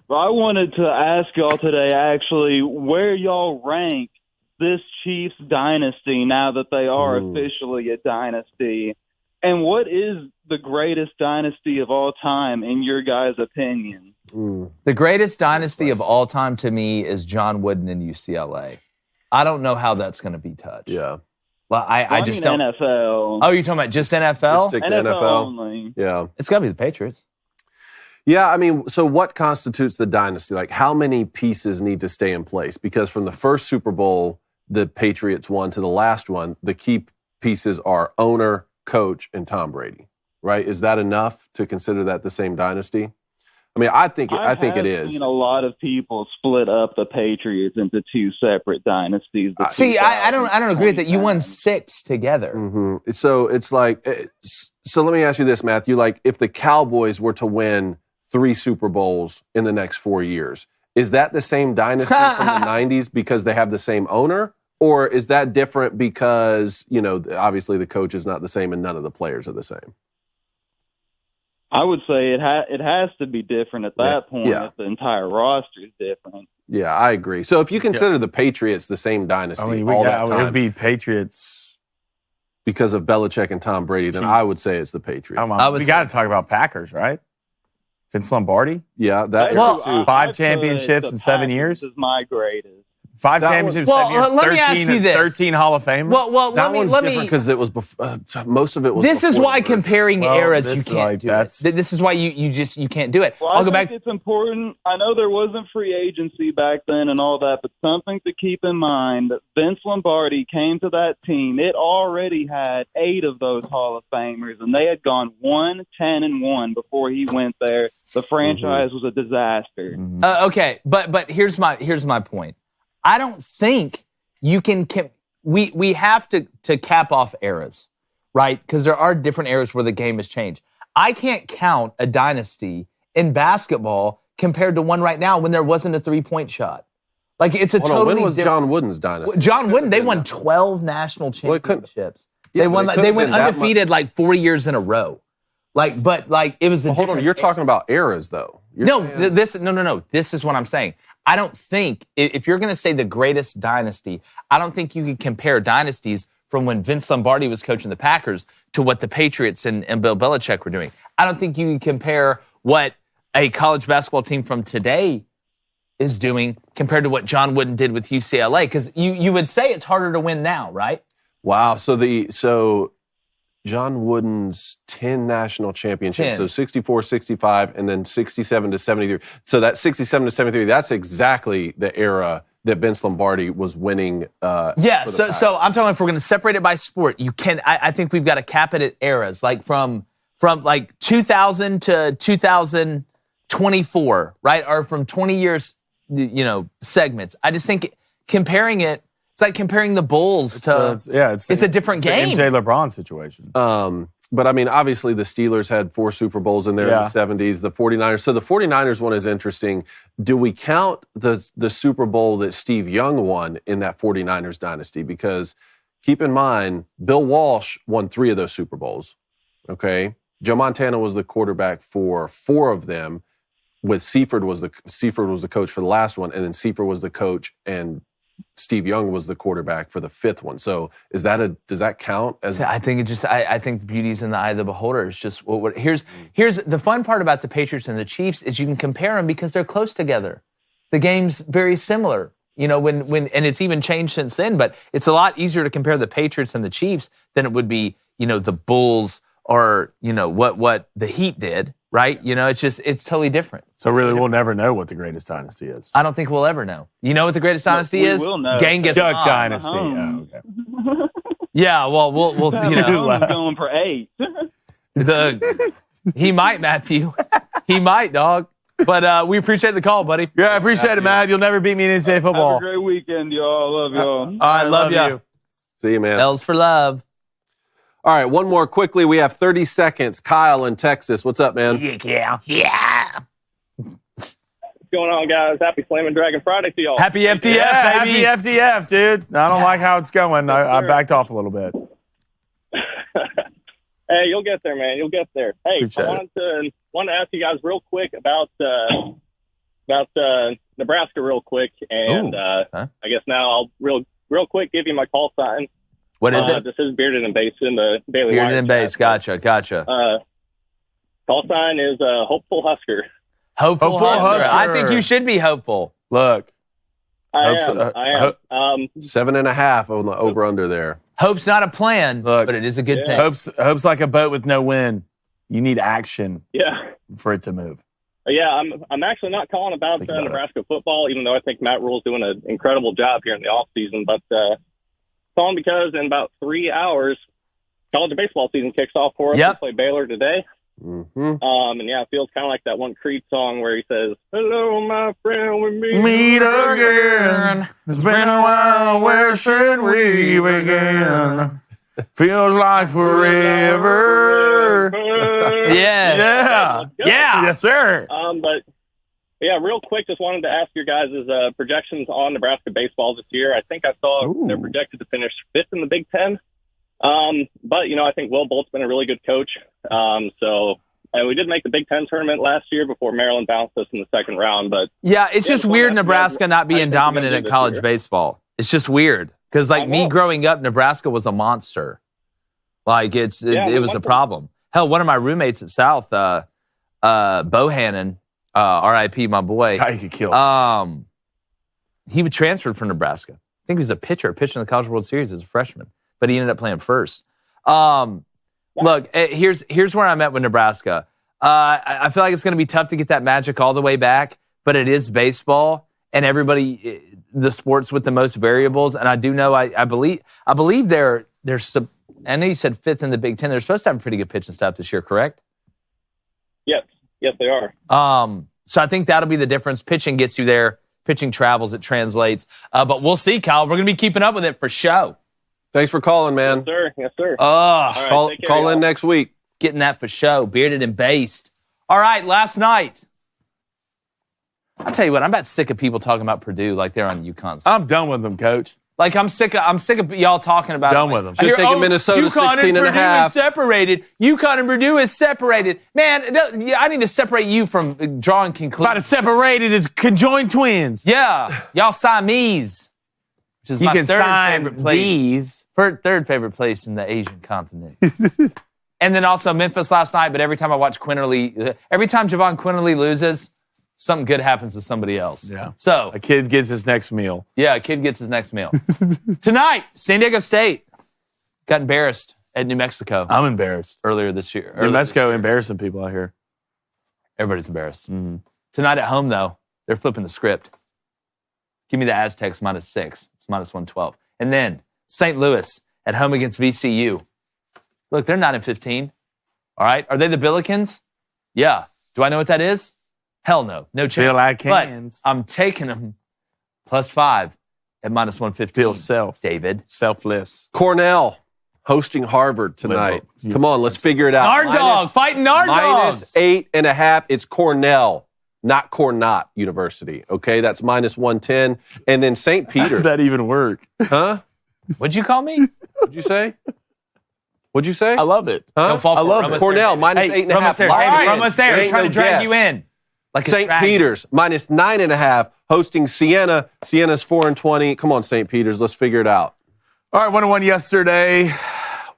Well, I wanted to ask y'all today, actually, where y'all rank this Chiefs dynasty now that they are officially a dynasty. And what is the greatest dynasty of all time, in your guys' opinion? The greatest dynasty of all time to me is John Wooden in UCLA. I don't know how that's going to be touched. Yeah. Well, I just don't. NFL. Oh, you're talking about just NFL? Just stick to NFL. Only. Yeah. It's got to be the Patriots. Yeah, I mean, so what constitutes the dynasty? Like, how many pieces need to stay in place? Because from the first Super Bowl the Patriots won to the last one, the key pieces are owner, coach, and Tom Brady, right? Is that enough to consider that the same dynasty? I mean, I think it is. I've seen a lot of people split up the Patriots into two separate dynasties. See, I don't agree with that. You won 6 together. Mm-hmm. So it's like, so let me ask you this, Matthew. Like, if the Cowboys were to win 3 Super Bowls in the next 4 years, is that the same dynasty from the 90s because they have the same owner? Or is that different because, you know, obviously the coach is not the same and none of the players are the same? I would say it has to be different at that point if the entire roster is different. Yeah, I agree. So if you consider the Patriots the same dynasty all that time, it would be Patriots because of Belichick and Tom Brady, then I would say it's the Patriots. We got to talk about Packers, right? Vince Lombardi? Yeah, that too. 5 championships in 7 years? Is my greatest. 5 championships, 7 years, let me ask you this. 13 Hall of Famers. Well, that one's different because it was most of it was. This is why comparing eras you can't do it. This is why you can't do it. Well, I'll go think back. It's important. I know there wasn't free agency back then and all that, but something to keep in mind that Vince Lombardi came to that team. It already had 8 of those Hall of Famers, and they had gone 1-10-1 before he went there. The franchise was a disaster. Okay, but here's my point. I don't think you can. We have to cap off eras, right? Because there are different eras where the game has changed. I can't count a dynasty in basketball compared to one right now when there wasn't a 3-point shot. Like it's a totally. When was John Wooden's dynasty? John Wooden. They won 12 national championships. They won went undefeated like 4 years in a row. It was. Hold on, you're talking about eras though. No. This is what I'm saying. I don't think, if you're going to say the greatest dynasty, I don't think you can compare dynasties from when Vince Lombardi was coaching the Packers to what the Patriots and Bill Belichick were doing. I don't think you can compare what a college basketball team from today is doing compared to what John Wooden did with UCLA, because you would say it's harder to win now, right? Wow. So John Wooden's 10 national championships, 10. so 64, 65, and then 67 to 73. So that 67 to 73, that's exactly the era that Vince Lombardi was winning. So I'm talking, if we're going to separate it by sport, you can. I think we've got to cap it at eras, like from like 2000 to 2024, right? Or from 20 years, segments. I just think comparing it. It's like comparing the Bulls to. It's a different game. MJ LeBron situation. But I mean, obviously the Steelers had 4 Super Bowls in there in the 70s, the 49ers. So the 49ers one is interesting. Do we count the Super Bowl that Steve Young won in that 49ers dynasty? Because keep in mind, Bill Walsh won 3 of those Super Bowls. Okay. Joe Montana was the quarterback for 4 of them, with Seifert was the coach for the last one, and then Seifert was the coach, and Steve Young was the quarterback for the 5th one. So does that count as? I think I think the beauty's in the eye of the beholder. It's just here's the fun part about the Patriots and the Chiefs is you can compare them because they're close together. The game's very similar, when and it's even changed since then. But it's a lot easier to compare the Patriots and the Chiefs than it would be, the Bulls or what the Heat did. Right? It's totally different. So really, we'll never know what the greatest dynasty is. I don't think we'll ever know. You know what the greatest dynasty is? Will know. Genghis Duck Khan. dynasty. Oh, okay. Yeah, well, we'll Mahomes is going for 8. He might, Matthew. He might, dog. But we appreciate the call, buddy. Yeah, I appreciate it, Matt. You'll never beat me in NCAA football. Have a great weekend, y'all. Love y'all. All right, love you. See you, man. L's for love. All right, one more quickly. We have 30 seconds. Kyle in Texas. What's up, man? Yeah. What's going on, guys? Happy Slammin' Dragon Friday to y'all. Happy FDF, baby. Happy FDF, dude. I don't like how it's going. I backed off a little bit. Hey, you'll get there, man. You'll get there. Hey, Appreciate I wanted to ask you guys real quick about Nebraska real quick. And I guess now I'll real quick give you my call sign. What is it? This is Bearded and Bass in the Daily Bearded and Bass. Gotcha. Call sign is Hopeful Husker. Hopeful Husker. I think you should be hopeful. Look. I am. 7.5 on the over-under there. Hope's not a plan, but it is a good thing. Hope's like a boat with no wind. You need action for it to move. Yeah, I'm actually not calling about Nebraska football, even though I think Matt Rule's doing an incredible job here in the offseason, but calling because in about 3 hours, college baseball season kicks off for us. We play Baylor today. Mm-hmm. And it feels kind of like that one Creed song where he says, "Hello, my friend, we meet again. It's been a while. Where should we begin? Feels like forever." Yeah. Yes, sir. But yeah, real quick, just wanted to ask your guys' projections on Nebraska baseball this year. I think I saw they're projected to finish 5th in the Big Ten. But, I think Will Bolt's been a really good coach. And we did make the Big Ten tournament last year before Maryland bounced us in the 2nd round. But yeah, it's just weird Nebraska not being dominant at college baseball. It's just weird. Because, me growing up, Nebraska was a monster. It was a problem. Hell, one of my roommates at South, Bohannon, R.I.P. my boy. Guy could kill. He was transferred from Nebraska. I think he was a pitcher, pitching in the College World Series as a freshman, but he ended up playing first. Look, here's where I'm at with Nebraska. I feel like it's going to be tough to get that magic all the way back, but it is baseball, and everybody, the sports with the most variables. And I do know, I believe they're I know you said 5th in the Big Ten. They're supposed to have a pretty good pitching staff this year, correct? Yes, they are. So I think that'll be the difference. Pitching gets you there. Pitching travels. It translates. But we'll see, Kyle. We're going to be keeping up with it for show. Thanks for calling, man. Yes, sir. Call in next week. Getting that for show. Bearded and based. All right, last night. I'll tell you what, I'm about sick of people talking about Purdue like they're on UConn. I'm done with them, Coach. Like, I'm sick of y'all talking about done it. with them. Should have taken Minnesota UConn 16 and a half. Is separated. UConn and Purdue is separated. Man, I need to separate you from drawing conclusions. About to separate it as conjoined twins. Yeah. Y'all Siamese. Which is my third favorite place. Third favorite place in the Asian continent. And then also Memphis last night, but every time I watch every time Javon Quinterly loses, something good happens to somebody else. Yeah. So a kid gets his next meal. Yeah, a kid gets his next meal. Tonight, San Diego State got embarrassed at New Mexico. I'm embarrassed. Earlier this year. New Mexico embarrassing people out here. Everybody's embarrassed. Mm-hmm. Tonight at home, though, they're flipping the script. Give me the Aztecs -6. It's -112. And then St. Louis at home against VCU. Look, they're 9-15. All right. Are they the Billikens? Yeah. Do I know what that is? Hell no. No chance. Feel like hands. But I'm taking them +5 at -115. Feel self. David. Selfless. Cornell hosting Harvard tonight. Come on, let's figure it out. Our dog. Fighting our dogs. -8.5. It's Cornell, not Cornell University. Okay, that's -110. And then St. Peter's. How did that even work? Huh? What'd you call me? What'd you say? What'd you say? I love it. Huh? Don't fall I for love it. Cornell, -8.5. We're almost there. We're trying to drag you in. Like St. Peter's, -9.5, hosting Siena. Siena's 4-20. Come on, St. Peter's. Let's figure it out. All right, 1-1 yesterday.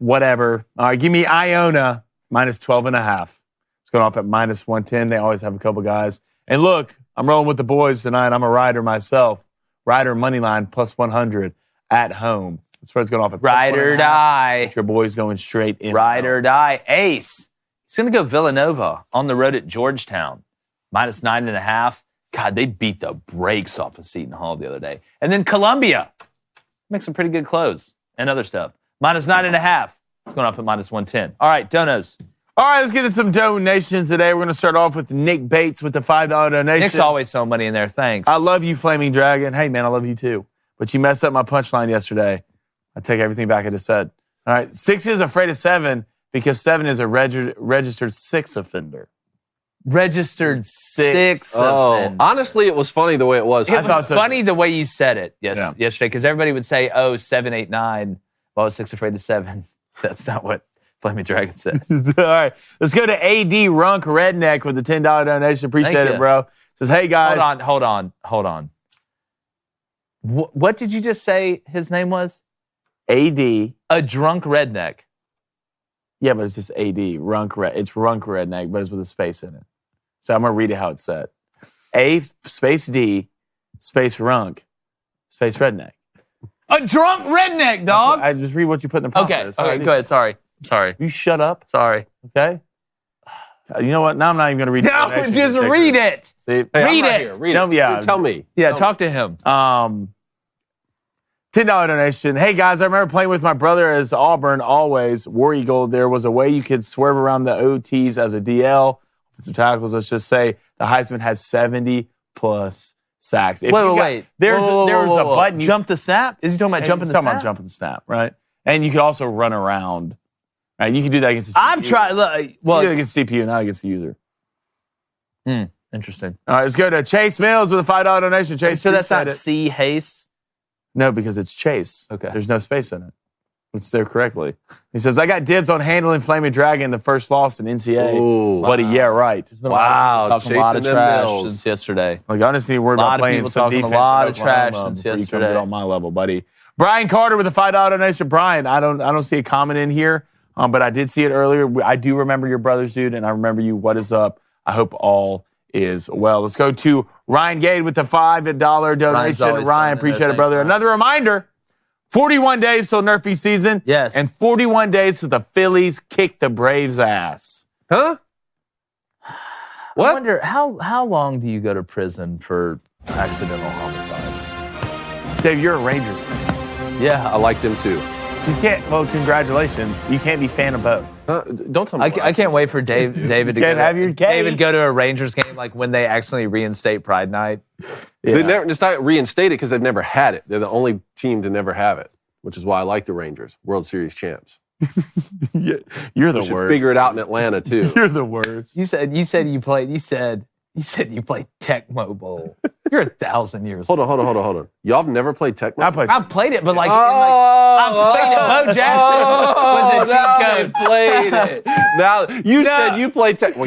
Whatever. All right, give me Iona, -12.5. It's going off at -110. They always have a couple guys. And look, I'm rolling with the boys tonight. I'm a rider myself. Rider money line +100 at home. That's where it's going off at. Ride or die. Your boys going straight in. Ride or die. Ace. He's going to go Villanova on the road at Georgetown. -9.5. God, they beat the brakes off of Seton Hall the other day. And then Columbia. Makes some pretty good clothes and other stuff. -9.5. It's going off at -110. All right, donos. All right, let's get into some donations today. We're going to start off with Nick Bates with the $5 donation. Nick's always throwing money in there. Thanks. I love you, Flaming Dragon. Hey, man, I love you too. But you messed up my punchline yesterday. I take everything back I just said. All right, 6 is afraid of 7 because 7 is a registered 6 offender. Registered 6 offender. Honestly, it was funny the way it was. It was funny the way you said it yesterday because everybody would say, 7, 8, 9. Well, 6 afraid of 7. That's not what Flaming Dragon said. All right, let's go to AD Runk Redneck with the $10 donation. Appreciate it, bro. Says, hey, guys. Hold on. What did you just say his name was? AD. A drunk redneck. Yeah, but it's just AD. It's Runk Redneck, but it's with a space in it. So I'm going to read it how it's said. A space D space Runk space Redneck. A drunk redneck, dog. I just read what you put in the prompt. Okay, go ahead. Sorry. You shut up. Sorry. Okay? You know what? Now I'm not even going to read it. No, just read it. See, read it. Read it. Yeah. Tell me. Yeah, talk to him. $10 donation. Hey, guys, I remember playing with my brother as Auburn, always. War Eagle, there was a way you could swerve around the OTs as a DL. Offensive tackles, let's just say the Heisman has 70-plus sacks. Wait. There's a button. Jump the snap? Is he talking about jumping the snap? Talking about jumping the snap, right? And you could also run around. Right? You can do that against the CPU. I've tried. Well, you do it against the CPU, not against the user. Interesting. All right, let's go to Chase Mills with a $5 donation. Chase, so that's not C. Hayes? No, because it's Chase. Okay. There's no space in it. It's there correctly. He says, I got dibs on handling Flaming Dragon the first loss in NCAA. Ooh, buddy, yeah, right. Wow, talking a lot of trash since yesterday. Like, I honestly worried about playing some defense. A lot of trash since yesterday. You come on my level, buddy. Brian Carter with a $5 donation. Brian, I don't see a comment in here, but I did see it earlier. I do remember your brothers, dude, and I remember you. What is up? I hope all is well. Let's go to Ryan Gade with the $5 donation. Ryan, appreciate it, brother. Another reminder, 41 days till Nerfy season. Yes. And 41 days till the Phillies kick the Braves' ass. Huh? What? I wonder, how long do you go to prison for accidental homicide? Dave, you're a Rangers fan. Yeah, I like them too. You can't, well, congratulations. You can't be fan of both. Don't tell me. I can't wait for David to David go to a Rangers game like when they accidentally reinstate Pride Night. Yeah. It's not reinstated because they've never had it. They're the only team to never have it, which is why I like the Rangers, World Series champs. You're the worst. Figure it out in Atlanta too. You're the worst. You said you played Tecmo Bowl. You're 1,000 years old. Hold on. Y'all have never played Tecmo? I've played it, but I've played it. Bo Jackson was the cheat code. Played it. Now you said you played Tecmo.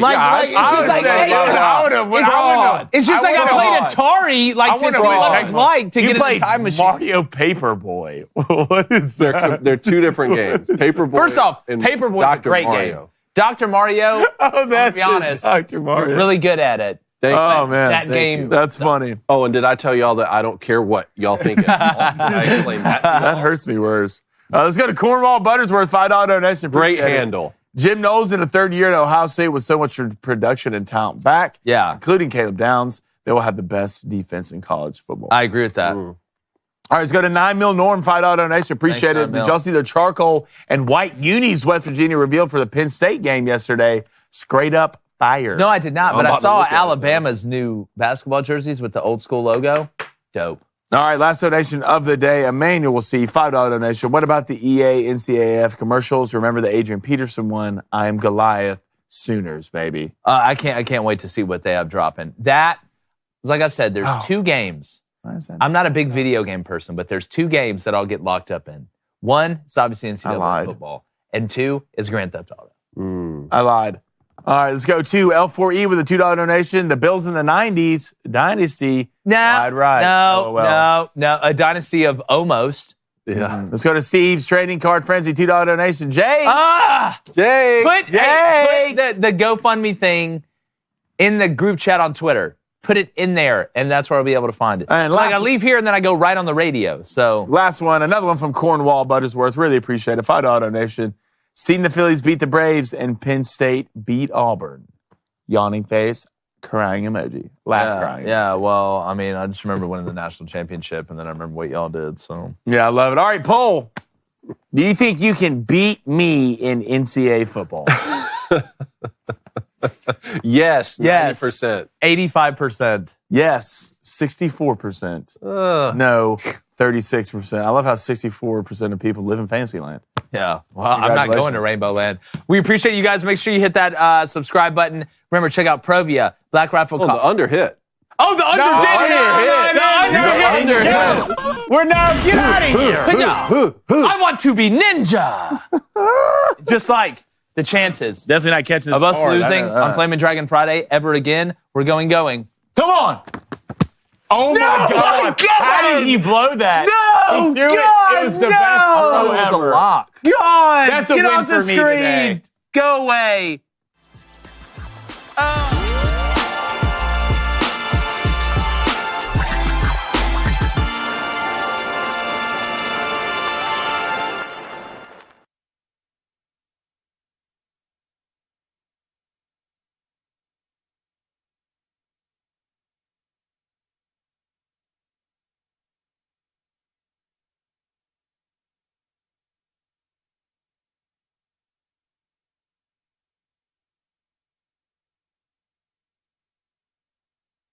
It's just like I played Atari, like to see what it's like to get in the time machine. Mario Paperboy. What is that? They're two different games. Paperboy. First off, Paperboy's a great game. Dr. Mario, to be honest, Dr. Mario. You're really good at it. Man. That game. That's funny. Oh, and did I tell y'all that I don't care what y'all think? That hurts me worse. Let's go to Cornwall Buttersworth, $5 donation. Great handle. Jim Knowles in the third year at Ohio State with so much production and talent back, including Caleb Downs. They will have the best defense in college football. I agree with that. All right, let's go to 9 Mil Norm, $5 donation. Appreciate it. Did y'all see the charcoal and white unis West Virginia revealed for the Penn State game yesterday? Straight up fire. No, I did not, but I saw Alabama's new basketball jerseys with the old school logo. Dope. All right, last donation of the day. Emmanuel will see $5 donation. What about the EA NCAA commercials? Remember the Adrian Peterson one? I am Goliath. Sooners, baby. I can't wait to see what they have dropping. That, like I said, there's 2 games. I'm not a big video game person, but there's 2 games that I'll get locked up in. One, it's obviously NCAA football. And 2 is Grand Theft Auto. I lied. All right, let's go to L4E with a $2 donation. The Bills in the 90s, Dynasty. No. A dynasty of almost. Yeah. Let's go to Steve's Trading Card Frenzy, $2 donation. Jay. Jay. Put the GoFundMe thing in the group chat on Twitter. Put it in there, and that's where I'll be able to find it. And I leave here, and then I go right on the radio. So last one, another one from Cornwall Buttersworth. Really appreciate it. $5 donation. Seen the Phillies beat the Braves and Penn State beat Auburn. Yawning face, crying emoji, laugh crying. Yeah, well, I mean, I just remember winning the national championship, and then I remember what y'all did. So yeah, I love it. All right, Poll. Do you think you can beat me in NCAA football? Yes, 90%. 85%. Yes, 64%. No, 36%. I love how 64% of people live in Fantasyland. Yeah, well, I'm not going to Rainbow Land. We appreciate you guys. Make sure you hit that subscribe button. Remember, check out Provia, Black Rifle. The under hit. Oh, the under hit. We're now, get out of here. I want to be ninja. Just like the chances definitely not catching of us losing on Flaming Dragon Friday ever again. We're going. Come on. Oh my God. How did he blow that? No! He threw it. It was the best throw ever. It was a lock. God! That's a Get win off the for me screen. today. Go away.